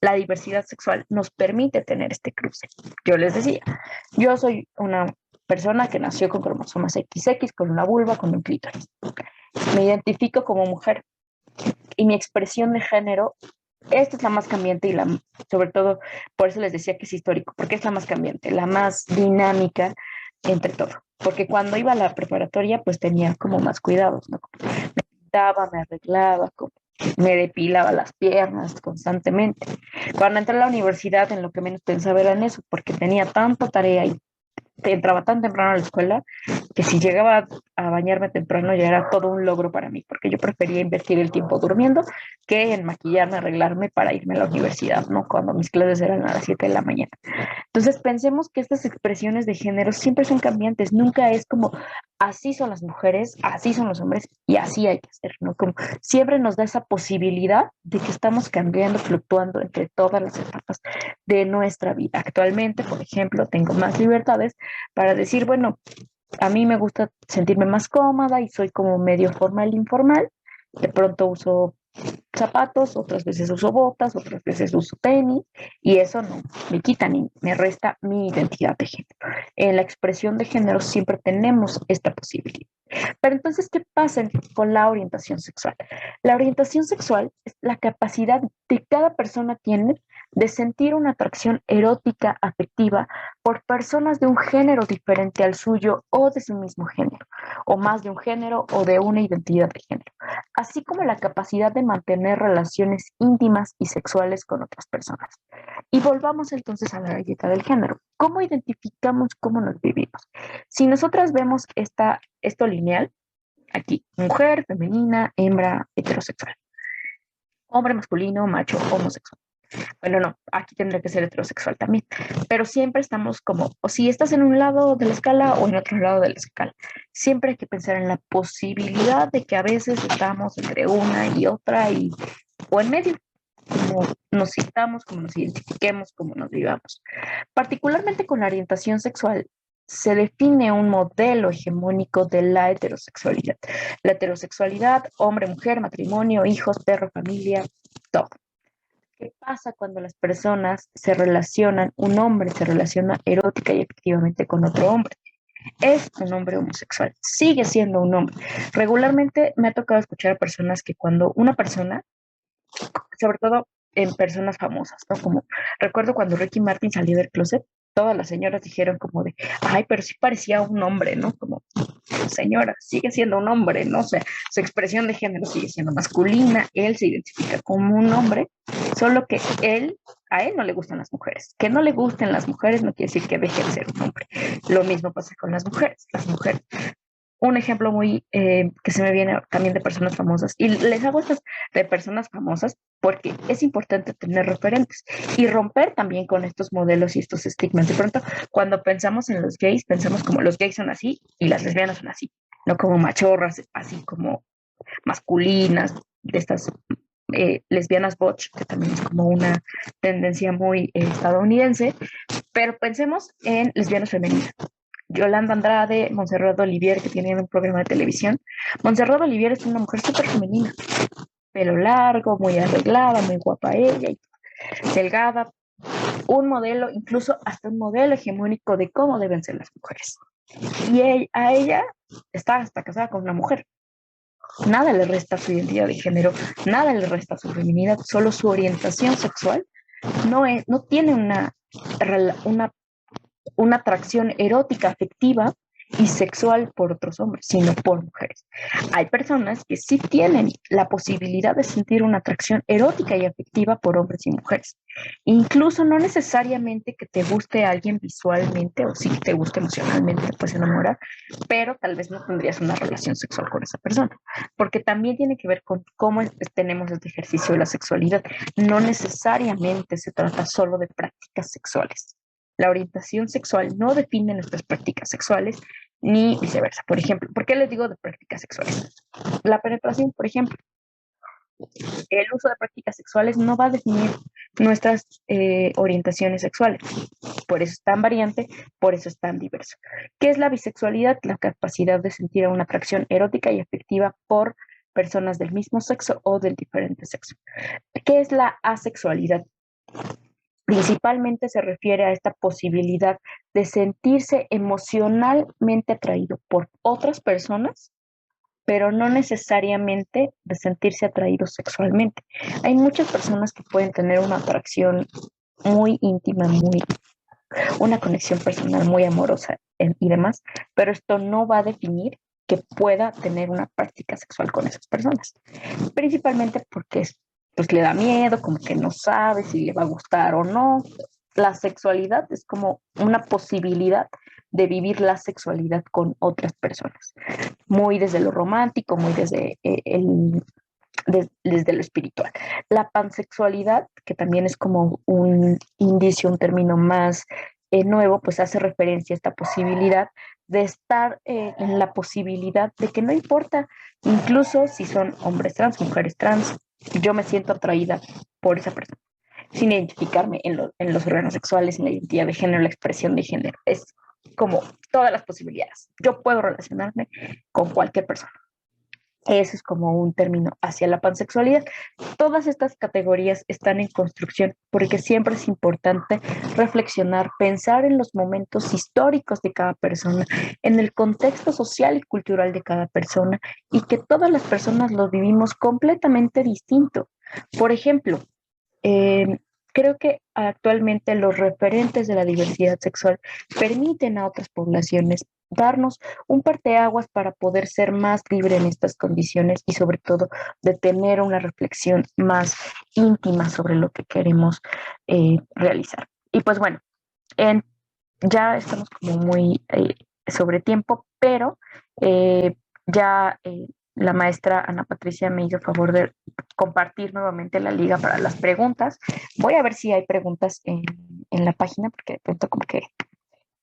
La diversidad sexual nos permite tener este cruce. Yo les decía, yo soy una persona que nació con cromosomas XX, con una vulva, con un clítoris. Me identifico como mujer y mi expresión de género, esta es la más cambiante y sobre todo, por eso les decía que es histórico, porque es la más cambiante, la más dinámica entre todo. Porque cuando iba a la preparatoria, pues tenía como más cuidados, ¿no? Me pintaba, me arreglaba, me depilaba las piernas constantemente. Cuando entré a la universidad, en lo que menos pensaba era en eso, porque tenía tanta tarea y entraba tan temprano a la escuela que si llegaba a bañarme temprano ya era todo un logro para mí, porque yo prefería invertir el tiempo durmiendo que en maquillarme, arreglarme para irme a la universidad, ¿no? Cuando mis clases eran a las 7 de la mañana. Entonces pensemos que estas expresiones de género siempre son cambiantes, nunca es como así son las mujeres, así son los hombres y así hay que hacer, ¿no? Como siempre nos da esa posibilidad de que estamos cambiando, fluctuando entre todas las etapas de nuestra vida. Actualmente, por ejemplo, tengo más libertades para decir, bueno, a mí me gusta sentirme más cómoda y soy como medio formal, informal. De pronto uso zapatos, otras veces uso botas, otras veces uso tenis, y eso no me quita ni me resta mi identidad de género. En la expresión de género siempre tenemos esta posibilidad. Pero entonces, ¿qué pasa con la orientación sexual? La orientación sexual es la capacidad que cada persona tiene de sentir una atracción erótica, afectiva, por personas de un género diferente al suyo o de su mismo género, o más de un género o de una identidad de género, así como la capacidad de mantener relaciones íntimas y sexuales con otras personas. Y volvamos entonces a la galleta del género. ¿Cómo identificamos cómo nos vivimos? Si nosotras vemos esto lineal, aquí, mujer, femenina, hembra, heterosexual, hombre, masculino, macho, homosexual. Bueno, no, aquí tendría que ser heterosexual también, pero siempre estamos como, o si estás en un lado de la escala o en otro lado de la escala. Siempre hay que pensar en la posibilidad de que a veces estamos entre una y otra o en medio, como nos sintamos, como nos identifiquemos, como nos vivamos. Particularmente con la orientación sexual, se define un modelo hegemónico de la heterosexualidad. La heterosexualidad, hombre, mujer, matrimonio, hijos, perro, familia, todo. ¿Qué pasa cuando las personas se relacionan, un hombre se relaciona erótica y efectivamente con otro hombre? es un hombre homosexual, sigue siendo un hombre. Regularmente me ha tocado escuchar a personas que cuando una persona, sobre todo en personas famosas, ¿no? Como recuerdo cuando Ricky Martin salió del closet, todas las señoras dijeron como de, ay, pero sí parecía un hombre, ¿no? Como, señora, sigue siendo un hombre, ¿no? O sea, su expresión de género sigue siendo masculina, él se identifica como un hombre, solo que a él no le gustan las mujeres. Que no le gusten las mujeres no quiere decir que deje de ser un hombre. Lo mismo pasa con las mujeres. Las mujeres un ejemplo muy que se me viene también de personas famosas. Y les hago estas de personas famosas porque es importante tener referentes y romper también con estos modelos y estos estigmas. De pronto, cuando pensamos en los gays, pensamos como los gays son así y las lesbianas son así, no como machorras, así como masculinas, de estas lesbianas butch, que también es como una tendencia muy estadounidense, pero pensemos en lesbianas femeninas. Yolanda Andrade, Montserrat Olivier, que tienen un programa de televisión. Montserrat Olivier es una mujer súper femenina, pelo largo, muy arreglada, muy guapa ella, y delgada, un modelo, incluso hasta un modelo hegemónico de cómo deben ser las mujeres. Y a ella está hasta casada con una mujer. Nada le resta su identidad de género, nada le resta su feminidad, solo su orientación sexual no tiene una atracción erótica, afectiva y sexual por otros hombres, sino por mujeres. Hay personas que sí tienen la posibilidad de sentir una atracción erótica y afectiva por hombres y mujeres. Incluso no necesariamente que te guste a alguien visualmente o sí que te guste emocionalmente, te puedes enamorar, pero tal vez no tendrías una relación sexual con esa persona, porque también tiene que ver con cómo tenemos este ejercicio de la sexualidad. No necesariamente se trata solo de prácticas sexuales. La orientación sexual no define nuestras prácticas sexuales ni viceversa. Por ejemplo, ¿por qué les digo de prácticas sexuales? La penetración, por ejemplo, el uso de prácticas sexuales no va a definir nuestras orientaciones sexuales. Por eso es tan variante, por eso es tan diverso. ¿Qué es la bisexualidad? La capacidad de sentir una atracción erótica y afectiva por personas del mismo sexo o del diferente sexo. ¿Qué es la asexualidad? Principalmente se refiere a esta posibilidad de sentirse emocionalmente atraído por otras personas, pero no necesariamente de sentirse atraído sexualmente. Hay muchas personas que pueden tener una atracción muy íntima, una conexión personal muy amorosa y demás, pero esto no va a definir que pueda tener una práctica sexual con esas personas, principalmente porque pues le da miedo, como que no sabe si le va a gustar o no. La sexualidad es como una posibilidad de vivir la sexualidad con otras personas, muy desde lo romántico, muy desde lo espiritual. La pansexualidad, que también es como un indicio, un término más nuevo, pues hace referencia a esta posibilidad de estar en la posibilidad de que no importa, incluso si son hombres trans, mujeres trans, yo me siento atraída por esa persona, sin identificarme en los órganos sexuales, en la identidad de género, la expresión de género. Es como todas las posibilidades. Yo puedo relacionarme con cualquier persona. Eso es como un término hacia la pansexualidad. Todas estas categorías están en construcción porque siempre es importante reflexionar, pensar en los momentos históricos de cada persona, en el contexto social y cultural de cada persona y que todas las personas lo vivimos completamente distinto. Por ejemplo, eh, creo que actualmente los referentes de la diversidad sexual permiten a otras poblaciones darnos un parteaguas para poder ser más libre en estas condiciones y sobre todo de tener una reflexión más íntima sobre lo que queremos realizar. Y pues bueno, en, ya estamos como muy sobre tiempo, pero ya la maestra Ana Patricia me hizo favor de compartir nuevamente la liga para las preguntas. Voy a ver si hay preguntas en la página, porque de pronto como que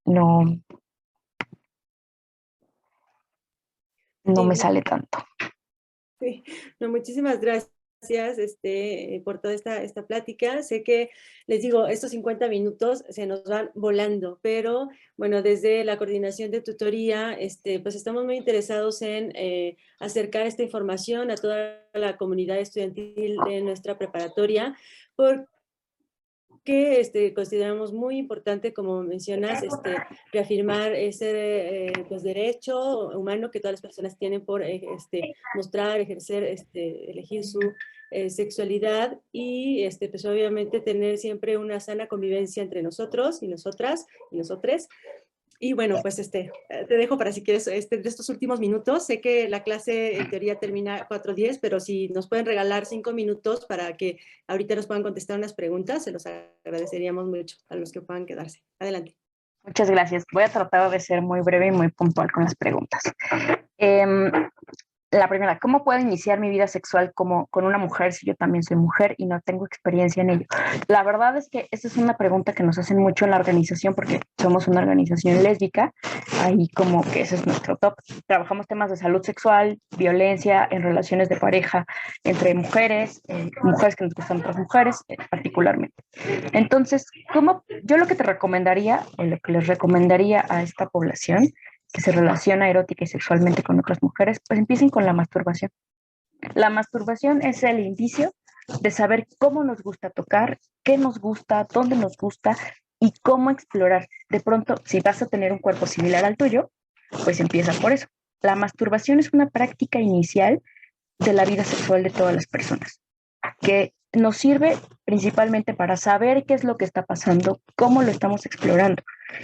no, no Sí, me sale tanto. sí. No, muchísimas gracias por toda esta plática. Sé que, les digo, estos 50 minutos se nos van volando, pero bueno, desde la coordinación de tutoría, pues estamos muy interesados en acercar esta información a toda la comunidad estudiantil de nuestra preparatoria, porque que consideramos muy importante, como mencionas, reafirmar ese pues, derecho humano que todas las personas tienen por mostrar, ejercer, elegir su sexualidad y pues obviamente tener siempre una sana convivencia entre nosotros y nosotras y nosotres. Y bueno, pues te dejo para si quieres de estos últimos minutos. Sé que la clase en teoría termina 4:10, pero si nos pueden regalar 5 minutos para que ahorita nos puedan contestar unas preguntas, se los agradeceríamos mucho a los que puedan quedarse. Adelante. Muchas gracias. Voy a tratar de ser muy breve y muy puntual con las preguntas. La primera, ¿cómo puedo iniciar mi vida sexual con una mujer si yo también soy mujer y no tengo experiencia en ello? La verdad es que esta es una pregunta que nos hacen mucho en la organización porque somos una organización lésbica, ahí como que ese es nuestro top. Trabajamos temas de salud sexual, violencia en relaciones de pareja entre mujeres, mujeres que nos gustan otras mujeres particularmente. Entonces, yo lo que te recomendaría, o lo que les recomendaría a esta población, que se relaciona erótica y sexualmente con otras mujeres, pues empiecen con la masturbación. La masturbación es el indicio de saber cómo nos gusta tocar, qué nos gusta, dónde nos gusta y cómo explorar. De pronto, si vas a tener un cuerpo similar al tuyo, pues empieza por eso. La masturbación es una práctica inicial de la vida sexual de todas las personas, que nos sirve principalmente para saber qué es lo que está pasando, cómo lo estamos explorando.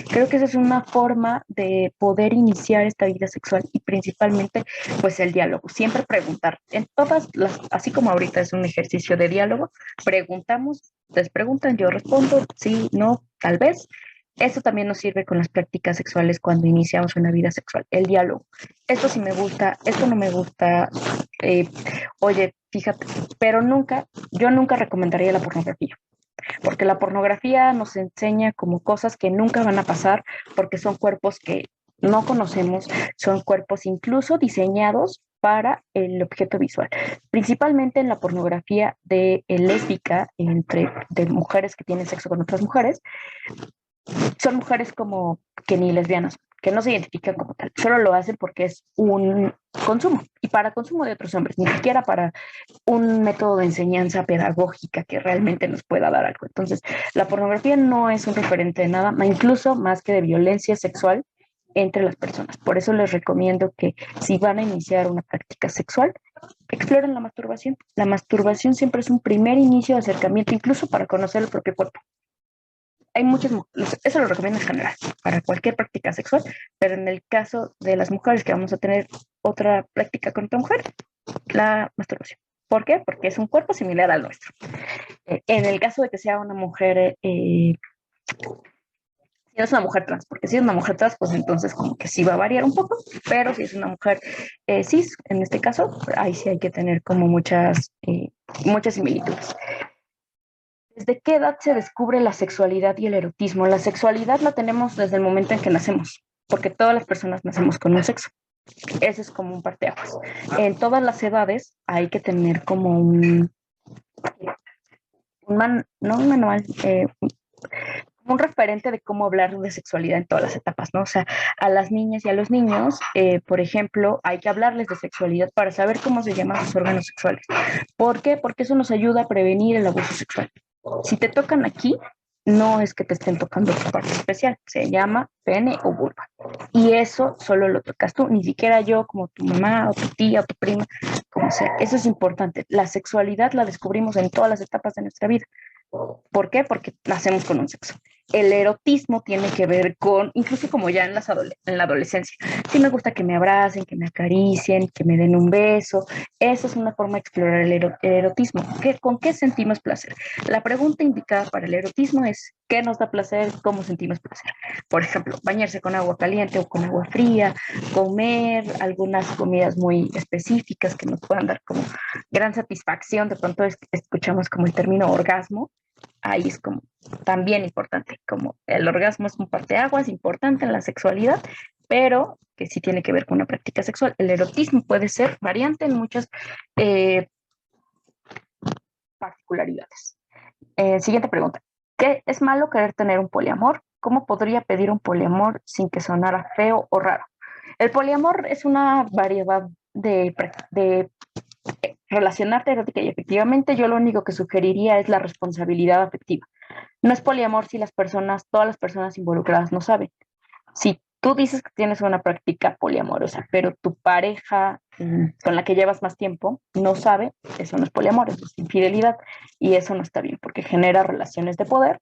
Creo que esa es una forma de poder iniciar esta vida sexual y principalmente pues el diálogo, siempre preguntar. En todas las, así como ahorita es un ejercicio de diálogo, preguntamos, les preguntan, yo respondo, sí, no, tal vez. Eso también nos sirve con las prácticas sexuales cuando iniciamos una vida sexual, el diálogo. Esto sí me gusta, esto no me gusta, oye, fíjate, pero yo nunca recomendaría la pornografía, porque la pornografía nos enseña como cosas que nunca van a pasar, porque son cuerpos que no conocemos, son cuerpos incluso diseñados para el objeto visual. Principalmente en la pornografía de lésbica, de mujeres que tienen sexo con otras mujeres, son mujeres como que ni lesbianas, que no se identifican como tal, solo lo hacen porque es un consumo y para consumo de otros hombres, ni siquiera para un método de enseñanza pedagógica que realmente nos pueda dar algo. Entonces, la pornografía no es un referente de nada, incluso más que de violencia sexual entre las personas. Por eso les recomiendo que si van a iniciar una práctica sexual, exploren la masturbación. La masturbación siempre es un primer inicio de acercamiento, incluso para conocer el propio cuerpo. Hay muchas, eso lo recomiendo en general, para cualquier práctica sexual, pero en el caso de las mujeres que vamos a tener otra práctica con otra mujer, la masturbación. ¿Por qué? Porque es un cuerpo similar al nuestro. En el caso de que sea una mujer, si no es una mujer trans, porque si es una mujer trans, pues entonces como que sí va a variar un poco, pero si es una mujer cis, en este caso, ahí sí hay que tener como muchas similitudes. ¿Desde qué edad se descubre la sexualidad y el erotismo? La sexualidad la tenemos desde el momento en que nacemos, porque todas las personas nacemos con un sexo. Ese es como un parteaguas. En todas las edades hay que tener como no un manual, un referente de cómo hablar de sexualidad en todas las etapas, ¿no? O sea, a las niñas y a los niños, por ejemplo, hay que hablarles de sexualidad para saber cómo se llaman sus órganos sexuales. ¿Por qué? Porque eso nos ayuda a prevenir el abuso sexual. Si te tocan aquí, no es que te estén tocando tu parte especial, se llama pene o vulva. Y eso solo lo tocas tú, ni siquiera yo, como tu mamá o tu tía o tu prima, como sea. Eso es importante. La sexualidad la descubrimos en todas las etapas de nuestra vida. ¿Por qué? Porque nacemos con un sexo. El erotismo tiene que ver con, incluso como ya en la adolescencia, sí me gusta que me abracen, que me acaricien, que me den un beso. Esa es una forma de explorar el erotismo. ¿Con qué sentimos placer? La pregunta indicada para el erotismo es ¿qué nos da placer? ¿Cómo sentimos placer? Por ejemplo, bañarse con agua caliente o con agua fría, comer algunas comidas muy específicas que nos puedan dar como gran satisfacción. De pronto escuchamos como el término orgasmo. Ahí es como también importante, como el orgasmo es un parteaguas importante en la sexualidad, pero que sí tiene que ver con una práctica sexual. El erotismo puede ser variante en muchas particularidades. Siguiente pregunta. ¿Qué es malo querer tener un poliamor? ¿Cómo podría pedir un poliamor sin que sonara feo o raro? El poliamor es una variedad de relacionarte erótica y efectivamente yo lo único que sugeriría es la responsabilidad afectiva. no es poliamor si todas las personas involucradas no saben. Si tú dices que tienes una práctica poliamorosa, pero tu pareja con la que llevas más tiempo no sabe, eso no es poliamor, eso es infidelidad, y eso no está bien porque genera relaciones de poder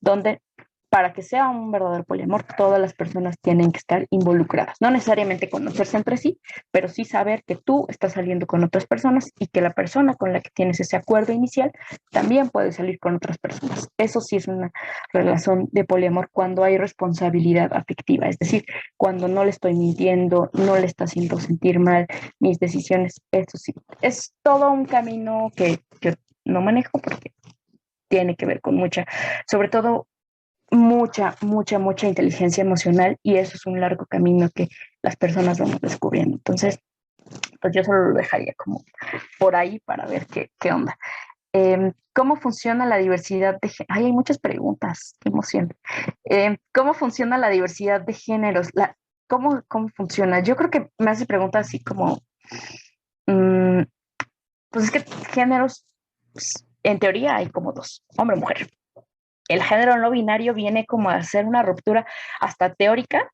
donde para que sea un verdadero poliamor, todas las personas tienen que estar involucradas. No necesariamente conocerse entre sí, pero sí saber que tú estás saliendo con otras personas y que la persona con la que tienes ese acuerdo inicial también puede salir con otras personas. Eso sí es una relación de poliamor cuando hay responsabilidad afectiva, es decir, cuando no le estoy mintiendo, no le está haciendo sentir mal mis decisiones. Eso sí, es todo un camino que yo no manejo porque tiene que ver con sobre todo mucha inteligencia emocional, y eso es un largo camino que las personas vamos descubriendo. Entonces, pues yo solo lo dejaría como por ahí para ver qué onda. ¿Cómo funciona la diversidad de géneros? Hay muchas preguntas, qué emoción. ¿Cómo funciona la diversidad de géneros? ¿Cómo funciona? Yo creo que me hace preguntas así como, pues es que géneros, pues, en teoría hay como dos, hombre y mujer. El género no binario viene como a hacer una ruptura hasta teórica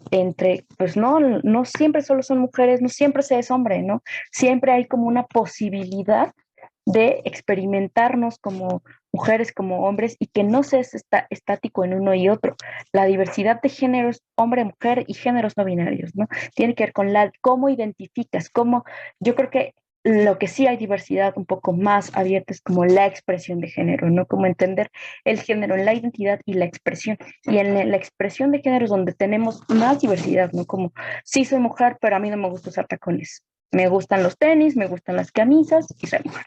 entre, pues no siempre solo son mujeres, no siempre se es hombre, ¿no? Siempre hay como una posibilidad de experimentarnos como mujeres, como hombres, y que no se es estático en uno y otro. La diversidad de géneros, hombre, mujer y géneros no binarios, ¿no? Tiene que ver con cómo identificas, yo creo que lo que sí hay diversidad un poco más abierta es como la expresión de género, ¿no? Como entender el género en la identidad y la expresión. Y en la expresión de género es donde tenemos más diversidad, ¿no? Como, sí soy mujer, pero a mí no me gusta usar tacones. Me gustan los tenis, me gustan las camisas y soy mujer.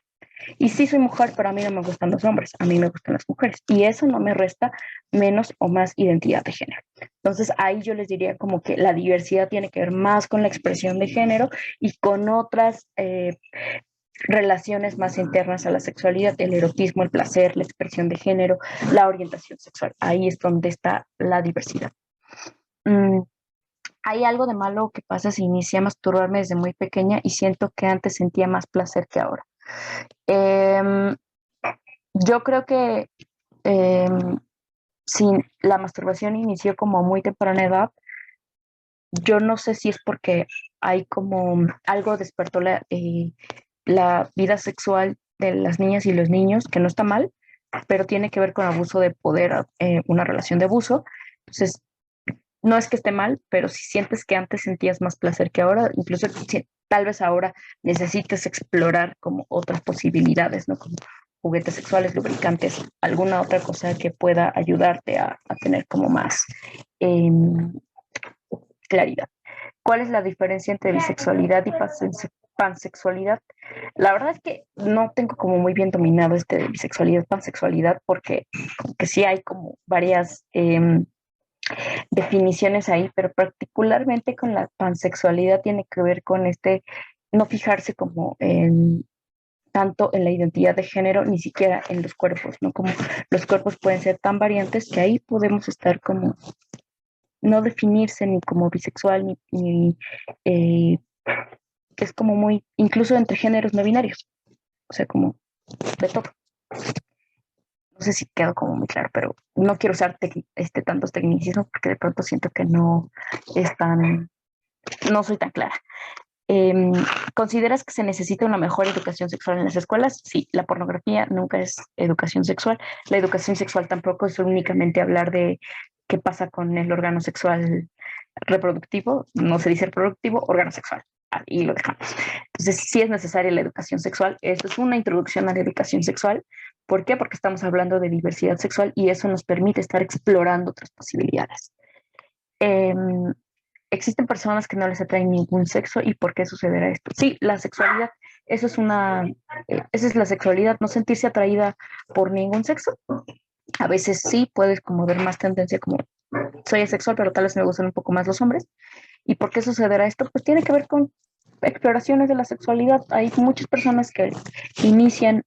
Y sí soy mujer, pero a mí no me gustan los hombres, a mí me gustan las mujeres. Y eso no me resta menos o más identidad de género. Entonces ahí yo les diría como que la diversidad tiene que ver más con la expresión de género y con otras relaciones más internas a la sexualidad, el erotismo, el placer, la expresión de género, la orientación sexual. Ahí es donde está la diversidad. Hay algo de malo que pasa si inicié a masturbarme desde muy pequeña y siento que antes sentía más placer que ahora. Yo creo que si la masturbación inició como a muy temprana edad, yo no sé si es porque hay como algo despertó la vida sexual de las niñas y los niños, que no está mal, pero tiene que ver con abuso de poder, una relación de abuso. Entonces, no es que esté mal, pero si sientes que antes sentías más placer que ahora, incluso si, tal vez ahora necesites explorar como otras posibilidades, ¿no? Como juguetes sexuales, lubricantes, alguna otra cosa que pueda ayudarte a tener como más claridad. ¿Cuál es la diferencia entre bisexualidad y pansexualidad? La verdad es que no tengo como muy bien dominado de bisexualidad, pansexualidad, porque sí hay como varias definiciones ahí, pero particularmente con la pansexualidad tiene que ver con no fijarse como tanto en la identidad de género, ni siquiera en los cuerpos, ¿no? Como los cuerpos pueden ser tan variantes que ahí podemos estar como, no definirse ni como bisexual, ni que es como muy, incluso entre géneros no binarios, o sea, como de todo. No sé si quedó como muy claro, pero no quiero usar tantos tecnicismos porque de pronto siento que no soy tan clara. ¿Consideras que se necesita una mejor educación sexual en las escuelas? Sí, la pornografía nunca es educación sexual. La educación sexual tampoco es únicamente hablar de qué pasa con el órgano sexual reproductivo, no se dice reproductivo, órgano sexual. Y lo dejamos. Entonces, sí es necesaria la educación sexual. Esto es una introducción a la educación sexual. ¿Por qué? Porque estamos hablando de diversidad sexual y eso nos permite estar explorando otras posibilidades. ¿Existen personas que no les atraen ningún sexo y por qué sucederá esto? Sí, la sexualidad, esa es la sexualidad, no sentirse atraída por ningún sexo. A veces sí puedes como ver más tendencia como soy asexual, pero tal vez me gustan un poco más los hombres. ¿Y por qué sucederá esto? Pues tiene que ver con exploraciones de la sexualidad. Hay muchas personas que inician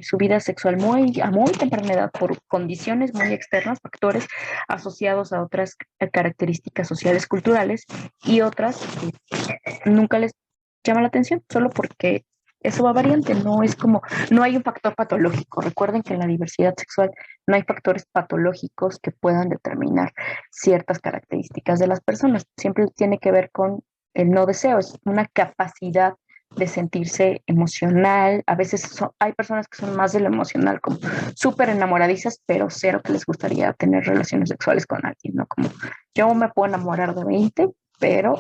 su vida sexual a muy temprana edad por condiciones muy externas, factores asociados a otras características sociales, culturales, y otras que nunca les llama la atención, solo porque eso va variante, no es como, no hay un factor patológico. Recuerden que en la diversidad sexual no hay factores patológicos que puedan determinar ciertas características de las personas. Siempre tiene que ver con el no deseo, es una capacidad de sentirse emocional. A veces hay personas que son más de lo emocional, como súper enamoradizas, pero cero que les gustaría tener relaciones sexuales con alguien, ¿no? Como yo me puedo enamorar de 20, pero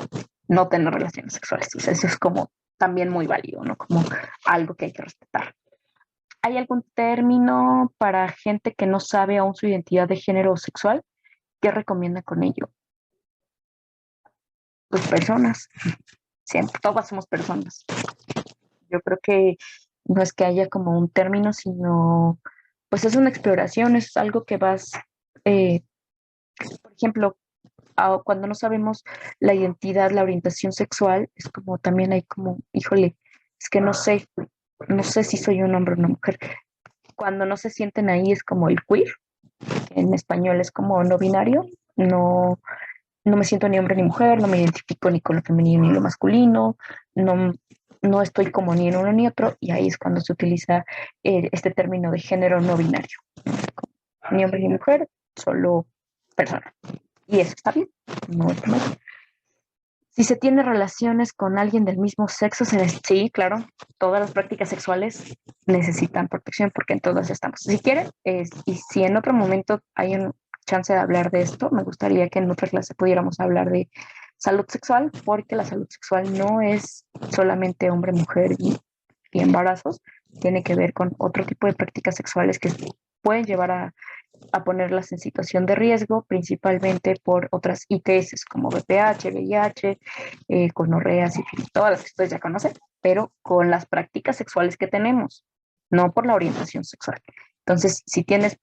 no tener relaciones sexuales. O sea, eso es como también muy válido, ¿no? Como algo que hay que respetar. ¿Hay algún término para gente que no sabe aún su identidad de género sexual? ¿Qué recomienda con ello? Pues personas, siempre, todas somos personas. Yo creo que no es que haya como un término, sino pues es una exploración, es algo que vas, eh, por ejemplo, cuando no sabemos la identidad, la orientación sexual, es como también hay como, híjole, es que no sé si soy un hombre o una mujer. Cuando no se sienten ahí es como el queer, que en español es como no binario, no, no me siento ni hombre ni mujer, no me identifico ni con lo femenino ni lo masculino, no, no estoy como ni en uno ni otro, y ahí es cuando se utiliza este término de género no binario. Ni hombre ni mujer, solo persona. Y eso está bien, no está mal. Si se tiene relaciones con alguien del mismo sexo, sí, claro, todas las prácticas sexuales necesitan protección porque en todas estamos. Si quieren, y si en otro momento hay una chance de hablar de esto, me gustaría que en otra clase pudiéramos hablar de salud sexual, porque la salud sexual no es solamente hombre, mujer y embarazos, tiene que ver con otro tipo de prácticas sexuales que pueden llevar a ponerlas en situación de riesgo, principalmente por otras ITS como VPH, VIH, gonorrea, sífilis, todas las que ustedes ya conocen, pero con las prácticas sexuales que tenemos, no por la orientación sexual. Entonces, si tienes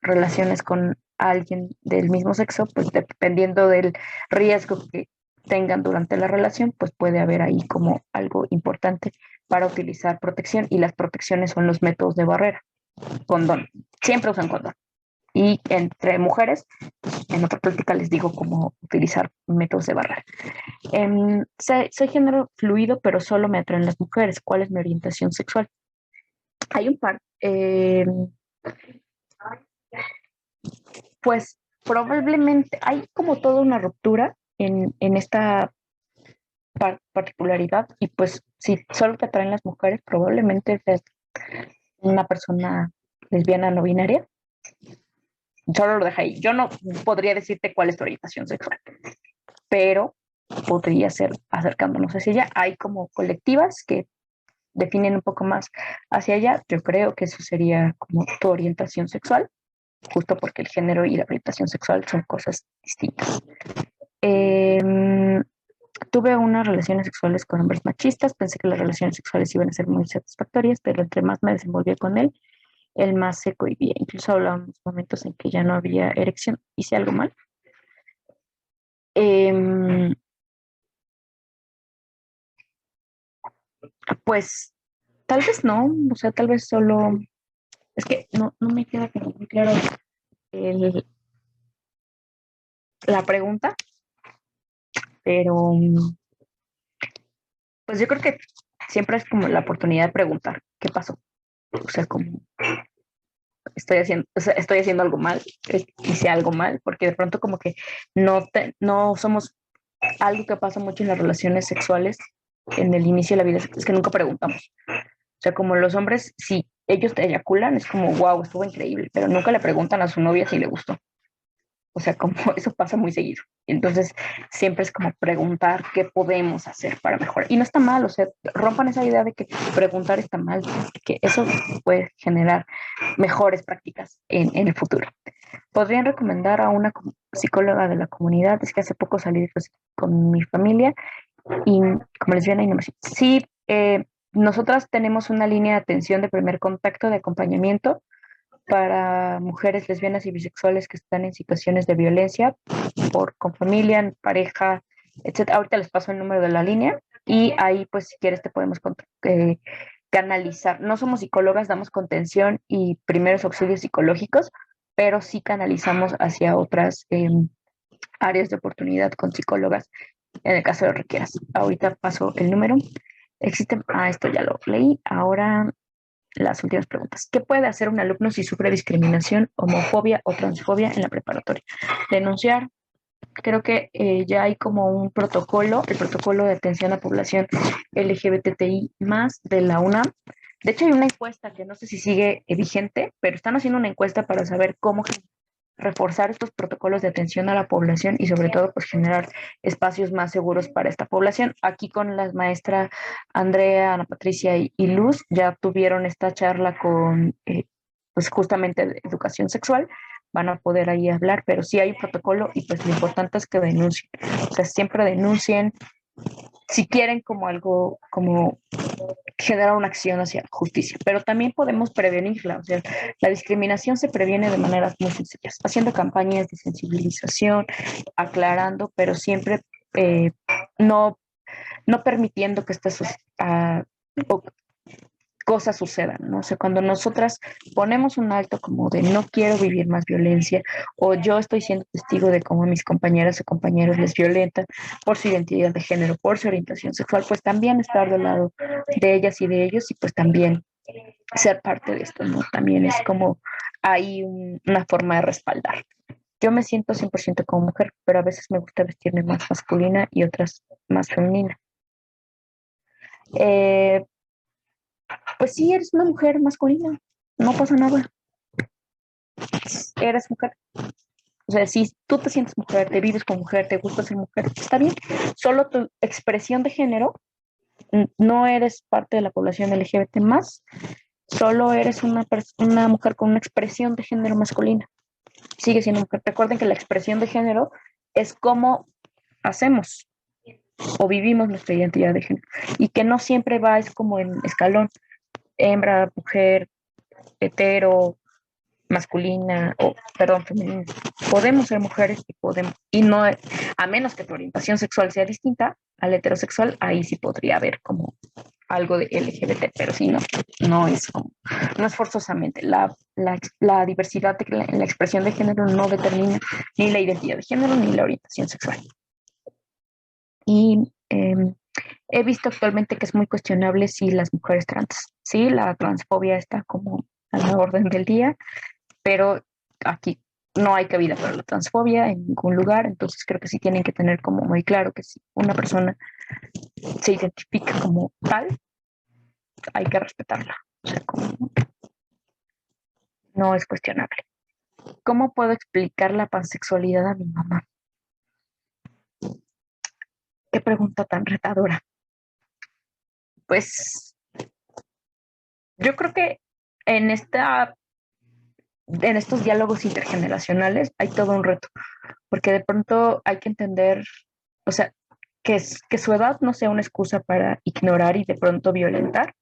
relaciones con alguien del mismo sexo, pues dependiendo del riesgo que tengan durante la relación, pues puede haber ahí como algo importante para utilizar protección, y las protecciones son los métodos de barrera. Condón, siempre usan condón. Y entre mujeres, en otra práctica les digo cómo utilizar métodos de barrera. Soy género fluido, pero solo me atraen las mujeres. ¿Cuál es mi orientación sexual? Hay un par. Pues probablemente hay como toda una ruptura en esta particularidad, y pues si solo te atraen las mujeres, probablemente seas una persona lesbiana no binaria. Solo lo deja ahí. Yo no podría decirte cuál es tu orientación sexual, pero podría ser acercándonos hacia allá. Hay como colectivas que definen un poco más hacia allá. Yo creo que eso sería como tu orientación sexual, justo porque el género y la orientación sexual son cosas distintas. Tuve unas relaciones sexuales con hombres machistas, pensé que las relaciones sexuales iban a ser muy satisfactorias, pero entre más me desenvolví con él, el más se cohibía. Incluso hablábamos momentos en que ya no había erección. ¿Hice algo mal? Pues tal vez no, o sea, tal vez solo, es que no me queda como muy claro el- la pregunta, pero pues yo creo que siempre es como la oportunidad de preguntar qué pasó. O sea, como estoy haciendo algo mal, hice algo mal, porque de pronto como que no somos, algo que pasa mucho en las relaciones sexuales en el inicio de la vida es que nunca preguntamos. O sea, como los hombres, si ellos te eyaculan, es como, wow, estuvo increíble, pero nunca le preguntan a su novia si le gustó. O sea, como eso pasa muy seguido. Entonces, siempre es como preguntar qué podemos hacer para mejorar. Y no está mal, o sea, rompan esa idea de que preguntar está mal, que eso puede generar mejores prácticas en el futuro. ¿Podrían recomendar a una psicóloga de la comunidad? Es que hace poco salí pues, con mi familia y como lesbiana y no me siento. Sí, nosotras tenemos una línea de atención de primer contacto, de acompañamiento para mujeres lesbianas y bisexuales que están en situaciones de violencia con familia, en pareja, etc. Ahorita les paso el número de la línea y ahí pues si quieres te podemos canalizar. No somos psicólogas, damos contención y primeros auxilios psicológicos, pero sí canalizamos hacia otras áreas de oportunidad con psicólogas en el caso de lo requieras. Ahorita paso el número Existen, esto ya lo leí, ahora las últimas preguntas. ¿Qué puede hacer un alumno si sufre discriminación, homofobia o transfobia en la preparatoria? Denunciar. Creo que ya hay como un protocolo, el protocolo de atención a población LGBTI más de la UNAM. De hecho, hay una encuesta que no sé si sigue vigente, pero están haciendo una encuesta para saber cómo reforzar estos protocolos de atención a la población y sobre todo pues generar espacios más seguros para esta población. Aquí con las maestras Andrea, Ana Patricia y Luz ya tuvieron esta charla con pues justamente de educación sexual, van a poder ahí hablar, pero sí hay un protocolo y pues lo importante es que denuncien, o sea, siempre denuncien si quieren como algo, como generar una acción hacia la justicia, pero también podemos prevenirla, o sea, la discriminación se previene de maneras muy sencillas, haciendo campañas de sensibilización, aclarando, pero siempre no, no permitiendo que estas cosas sucedan, ¿no? O sea, cuando nosotras ponemos un alto como de no quiero vivir más violencia o yo estoy siendo testigo de cómo mis compañeras o compañeros les violentan por su identidad de género, por su orientación sexual, pues también estar del lado de ellas y de ellos y pues también ser parte de esto, ¿no? También es como hay una forma de respaldar. Yo me siento 100% como mujer, pero a veces me gusta vestirme más masculina y otras más femenina. Pues sí, eres una mujer masculina, no pasa nada, eres mujer. O sea, si tú te sientes mujer, te vives como mujer, te gusta ser mujer, está bien. Solo tu expresión de género, no eres parte de la población LGBT más, solo eres una mujer con una expresión de género masculina. Sigue siendo mujer. Recuerden que la expresión de género es cómo hacemos o vivimos nuestra identidad de género y que no siempre va, es como en escalón, hembra, mujer, hetero, masculina o, perdón, femenina. Podemos ser mujeres y no, a menos que tu orientación sexual sea distinta al heterosexual, ahí sí podría haber como algo de LGBT, pero sí, no es como, no es forzosamente. La diversidad en la expresión de género no determina ni la identidad de género ni la orientación sexual. Y he visto actualmente que es muy cuestionable si las mujeres trans, sí, la transfobia está como a la orden del día, pero aquí no hay cabida para la transfobia en ningún lugar, entonces creo que sí tienen que tener como muy claro que si una persona se identifica como tal, hay que respetarla, o sea, como no es cuestionable. ¿Cómo puedo explicar la pansexualidad a mi mamá? Qué pregunta tan retadora. Pues yo creo que en estos diálogos intergeneracionales hay todo un reto, porque de pronto hay que entender, o sea, que su edad no sea una excusa para ignorar y de pronto violentar,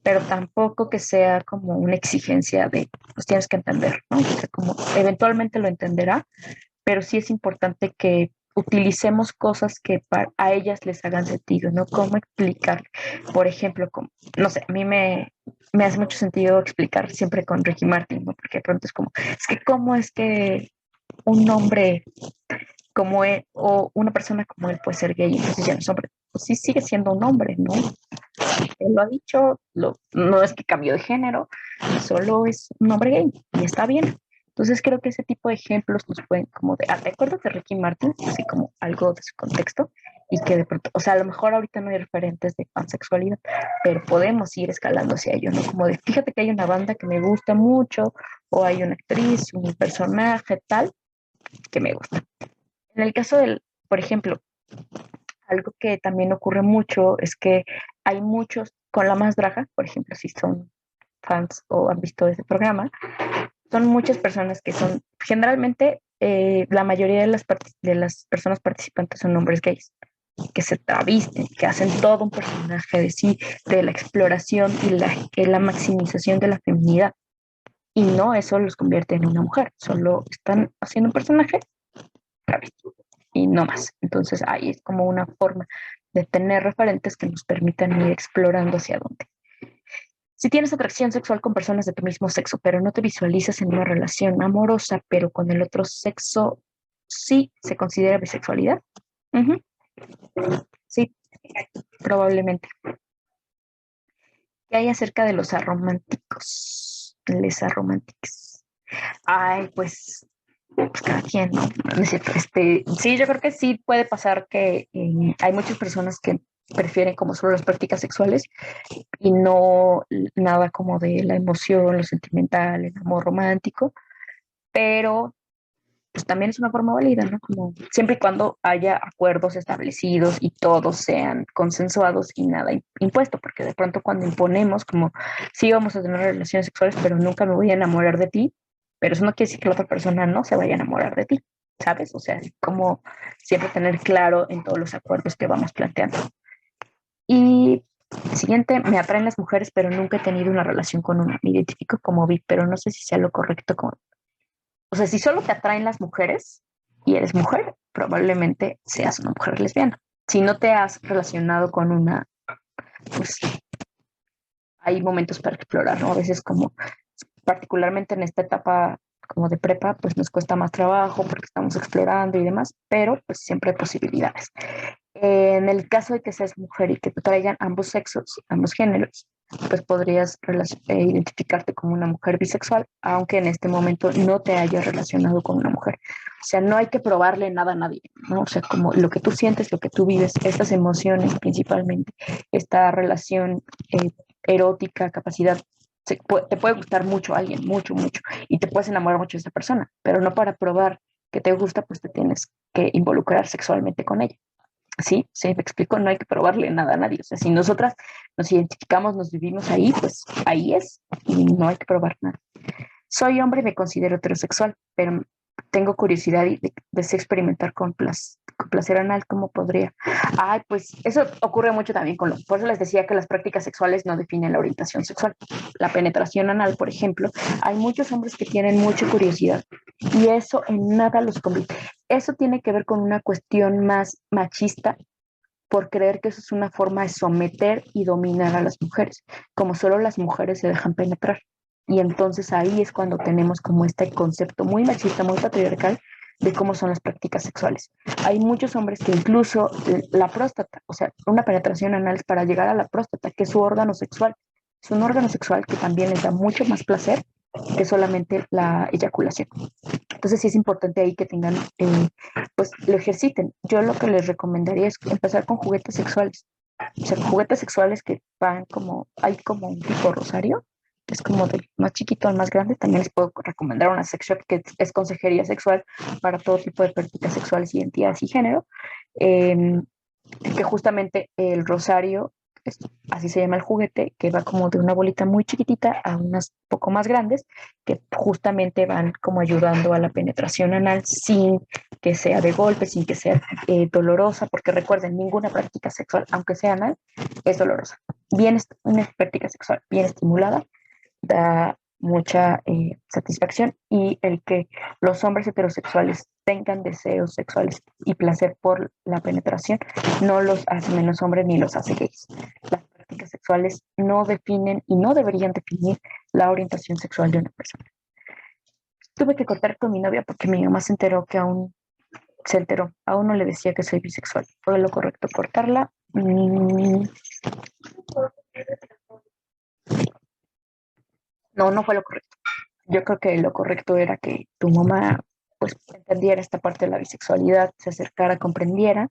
pero tampoco que sea como una exigencia de, pues tienes que entender, ¿no? O sea, como eventualmente lo entenderá, pero sí es importante que utilicemos cosas que a ellas les hagan sentido, ¿no? ¿Cómo explicar? Por ejemplo, como, no sé, a mí me hace mucho sentido explicar siempre con Ricky Martin, ¿no? Porque de pronto es como, es que cómo es que un hombre como él o una persona como él puede ser gay, entonces ya no es hombre. Pues sí sigue siendo un hombre, ¿no? Él lo ha dicho, no es que cambió de género, solo es un hombre gay y está bien. Entonces creo que ese tipo de ejemplos nos pueden como de, ¿te acuerdas de Ricky Martin? Así como algo de su contexto y que de pronto, o sea, a lo mejor ahorita no hay referentes de pansexualidad, pero podemos ir escalando hacia ello, ¿no? Como de, fíjate que hay una banda que me gusta mucho o hay una actriz, un personaje tal que me gusta. En el caso del, por ejemplo, algo que también ocurre mucho es que hay muchos, con La Más Draga, por ejemplo, si son fans o han visto ese programa, son muchas personas que son, generalmente, la mayoría de las personas participantes son hombres gays, que se travisten, que hacen todo un personaje de sí, de la exploración y la maximización de la feminidad. Y no eso los convierte en una mujer, solo están haciendo un personaje travesti y no más. Entonces ahí es como una forma de tener referentes que nos permitan ir explorando hacia dónde. Si tienes atracción sexual con personas de tu mismo sexo, pero no te visualizas en una relación amorosa, pero con el otro sexo, sí se considera bisexualidad. Sí, probablemente. ¿Qué hay acerca de los arománticos? Les arománticos. Ay, pues cada quien, ¿no? No es cierto. Sí, yo creo que sí puede pasar que hay muchas personas que prefieren como solo las prácticas sexuales y no nada como de la emoción, lo sentimental, el amor romántico, pero pues también es una forma válida, ¿no? Como siempre y cuando haya acuerdos establecidos y todos sean consensuados y nada impuesto, porque de pronto cuando imponemos, como sí vamos a tener relaciones sexuales, pero nunca me voy a enamorar de ti, pero eso no quiere decir que la otra persona no se vaya a enamorar de ti, ¿sabes? O sea, como siempre tener claro en todos los acuerdos que vamos planteando. Y siguiente, me atraen las mujeres, pero nunca he tenido una relación con una. Me identifico como bi, pero no sé si sea lo correcto con, o sea, si solo te atraen las mujeres y eres mujer, probablemente seas una mujer lesbiana. Si no te has relacionado con una, pues hay momentos para explorar, ¿no? A veces como, particularmente en esta etapa como de prepa, pues nos cuesta más trabajo porque estamos explorando y demás, pero pues siempre hay posibilidades. En el caso de que seas mujer y que te traigan ambos sexos, ambos géneros, pues podrías identificarte como una mujer bisexual, aunque en este momento no te hayas relacionado con una mujer. O sea, no hay que probarle nada a nadie, ¿no? O sea, como lo que tú sientes, lo que tú vives, estas emociones principalmente, esta relación erótica, capacidad, te puede gustar mucho a alguien, mucho, mucho, y te puedes enamorar mucho de esa persona, pero no para probar que te gusta, pues te tienes que involucrar sexualmente con ella. Sí, sí, me explico, no hay que probarle nada a nadie. O sea, si nosotras nos identificamos, nos vivimos ahí, pues ahí es y no hay que probar nada. Soy hombre y me considero heterosexual, pero tengo curiosidad y deseo experimentar con placer anal, ¿cómo podría? Ay, pues eso ocurre mucho también con los, por eso les decía que las prácticas sexuales no definen la orientación sexual. La penetración anal, por ejemplo, hay muchos hombres que tienen mucha curiosidad y eso en nada los convierte. Eso tiene que ver con una cuestión más machista por creer que eso es una forma de someter y dominar a las mujeres, como solo las mujeres se dejan penetrar. Y entonces ahí es cuando tenemos como este concepto muy machista, muy patriarcal de cómo son las prácticas sexuales. Hay muchos hombres que incluso la próstata, o sea, una penetración anal es para llegar a la próstata, que es su órgano sexual. Es un órgano sexual que también les da mucho más placer que solamente la eyaculación. Entonces sí es importante ahí que tengan, pues lo ejerciten. Yo lo que les recomendaría es empezar con juguetes sexuales. O sea, juguetes sexuales que van como, hay como un tipo rosario, que es como del más chiquito al más grande. También les puedo recomendar una sex shop que es consejería sexual para todo tipo de prácticas sexuales, identidades y género. Eh, que justamente el rosario, así se llama el juguete, que va como de una bolita muy chiquitita a unas poco más grandes, que justamente van como ayudando a la penetración anal sin que sea de golpe, sin que sea dolorosa, porque recuerden, ninguna práctica sexual, aunque sea anal, es dolorosa. Bien, una práctica sexual bien estimulada da mucha satisfacción y el que los hombres heterosexuales tengan deseos sexuales y placer por la penetración no los hace menos hombres ni los hace gays. Las prácticas sexuales no definen y no deberían definir la orientación sexual de una persona. Tuve que cortar con mi novia porque mi mamá se enteró que aún no le decía que soy bisexual. ¿Fue lo correcto cortarla? No, no fue lo correcto. Yo creo que lo correcto era que tu mamá pues entendiera esta parte de la bisexualidad, se acercara, comprendiera,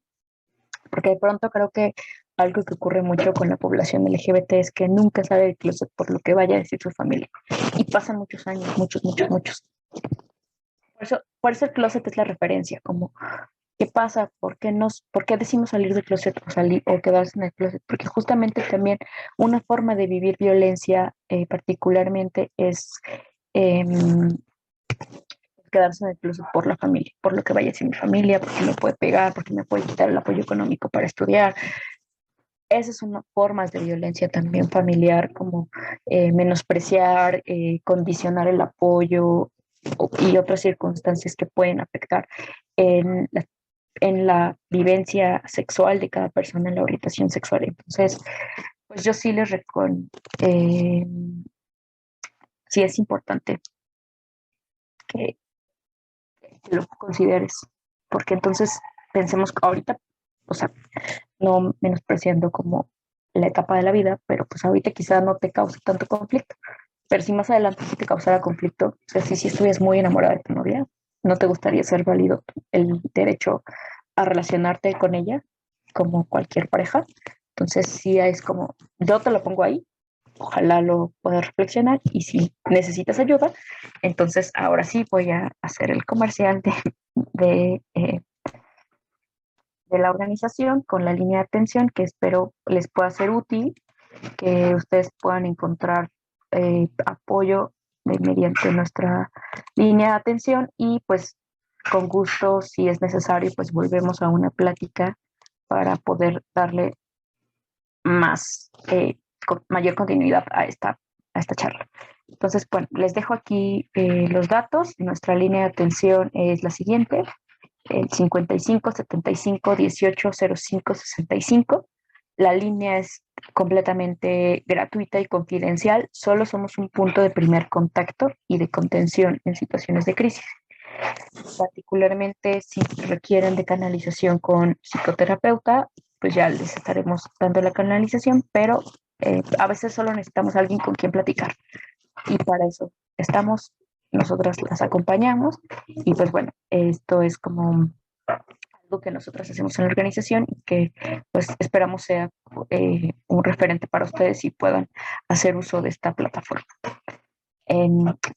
porque de pronto creo que algo que ocurre mucho con la población LGBT es que nunca sale del closet por lo que vaya a decir su familia. Y pasan muchos años, muchos, muchos, muchos. Por eso el closet es la referencia, como ¿qué pasa? ¿Por qué decimos salir del closet o quedarse en el closet? Porque justamente también una forma de vivir violencia particularmente es eh, quedarse en el closet por la familia, por lo que vaya a decir mi familia, porque me puede pegar, porque me puede quitar el apoyo económico para estudiar. Esas son formas de violencia también familiar, como menospreciar, condicionar el apoyo y otras circunstancias que pueden afectar en la vivencia sexual de cada persona, en la orientación sexual. Entonces, pues yo sí les recomiendo, sí es importante que lo consideres, porque entonces pensemos que ahorita, o sea, no menospreciando como la etapa de la vida, pero pues ahorita quizá no te cause tanto conflicto. Pero si más adelante sí te causara conflicto, o sea, si estuvieras muy enamorada de tu novia, ¿no te gustaría ser válido el derecho a relacionarte con ella como cualquier pareja? Entonces sí es como, yo te lo pongo ahí, ojalá lo puedas reflexionar y si necesitas ayuda, entonces ahora sí voy a hacer el comercial de, eh, de la organización con la línea de atención que espero les pueda ser útil, que ustedes puedan encontrar apoyo mediante nuestra línea de atención y pues con gusto, si es necesario, pues volvemos a una plática para poder darle más, mayor continuidad a esta charla. Entonces, bueno, les dejo aquí los datos. Nuestra línea de atención es la siguiente, el 55 75 18 05 65. La línea es completamente gratuita y confidencial. Solo somos un punto de primer contacto y de contención en situaciones de crisis. Particularmente si requieren de canalización con psicoterapeuta, pues ya les estaremos dando la canalización, pero a veces solo necesitamos a alguien con quien platicar. Y para eso estamos, nosotras las acompañamos y pues bueno, esto es como algo que nosotros hacemos en la organización y que pues esperamos sea un referente para ustedes y puedan hacer uso de esta plataforma.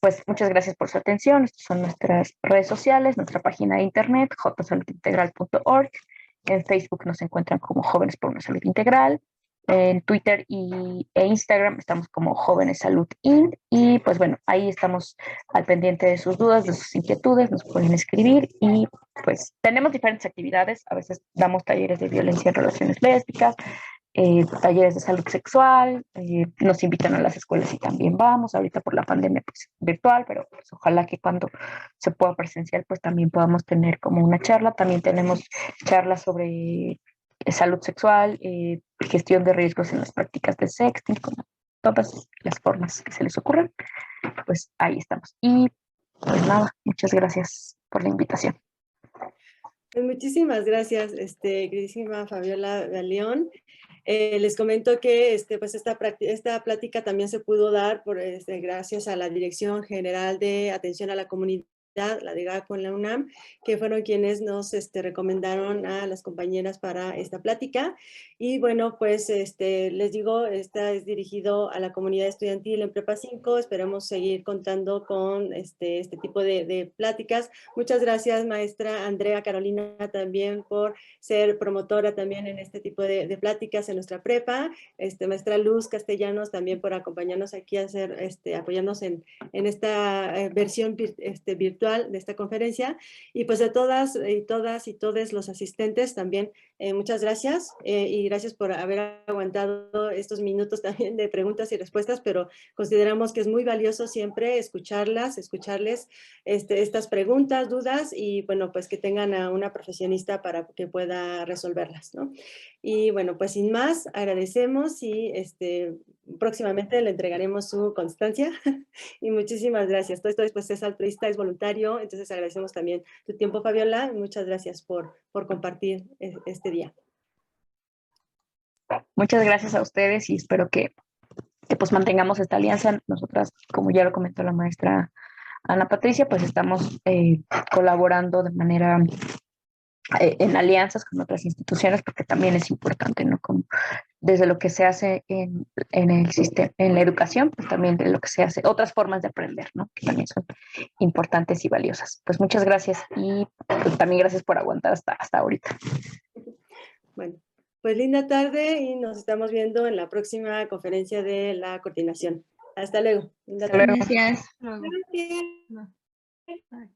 Pues muchas gracias por su atención. Estas son nuestras redes sociales, nuestra página de internet, jsaludintegral.org. En Facebook nos encuentran como Jóvenes por una Salud Integral. En Twitter e Instagram estamos como Jóvenes Salud Inc. Y pues bueno, ahí estamos al pendiente de sus dudas, de sus inquietudes, nos pueden escribir y pues tenemos diferentes actividades. A veces damos talleres de violencia en relaciones lésbicas, talleres de salud sexual, nos invitan a las escuelas y también vamos, ahorita por la pandemia pues virtual, pero pues ojalá que cuando se pueda presencial pues también podamos tener como una charla. También tenemos charlas sobre salud sexual, gestión de riesgos en las prácticas de sexting, como todas las formas que se les ocurran, pues ahí estamos. Y pues nada, muchas gracias por la invitación. Pues muchísimas gracias, queridísima Fabiola Galeón. Les comento que pues esta plática también se pudo dar gracias a la Dirección General de Atención a la Comunidad, la de GACO en la UNAM, que fueron quienes nos recomendaron a las compañeras para esta plática. Y bueno, pues les digo, esta es dirigido a la comunidad estudiantil en Prepa 5. Esperamos seguir contando con este tipo de pláticas. Muchas gracias, maestra Andrea Carolina, también por ser promotora también en este tipo de pláticas en nuestra prepa. Maestra Luz Castellanos también por acompañarnos aquí a hacer, apoyarnos en esta versión virtual de esta conferencia. Y pues a todas y todos los asistentes también, muchas gracias y gracias por haber aguantado estos minutos también de preguntas y respuestas, pero consideramos que es muy valioso siempre escucharles estas preguntas, dudas y bueno, pues que tengan a una profesionista para que pueda resolverlas, ¿no? Y bueno, pues sin más, agradecemos y próximamente le entregaremos su constancia y muchísimas gracias. Todo esto pues es altruista, es voluntario, entonces agradecemos también tu tiempo, Fabiola. Muchas gracias por compartir este día. Muchas gracias a ustedes y espero que pues mantengamos esta alianza. Nosotras, como ya lo comentó la maestra Ana Patricia, pues estamos colaborando de manera en alianzas con otras instituciones, porque también es importante, ¿no? Como desde lo que se hace en el sistema, en la educación, pues también de lo que se hace, otras formas de aprender, ¿no? Que también son importantes y valiosas. Pues muchas gracias y pues también gracias por aguantar hasta ahorita. Bueno, pues linda tarde y nos estamos viendo en la próxima conferencia de la coordinación. Hasta luego. Hasta luego. Gracias. Gracias.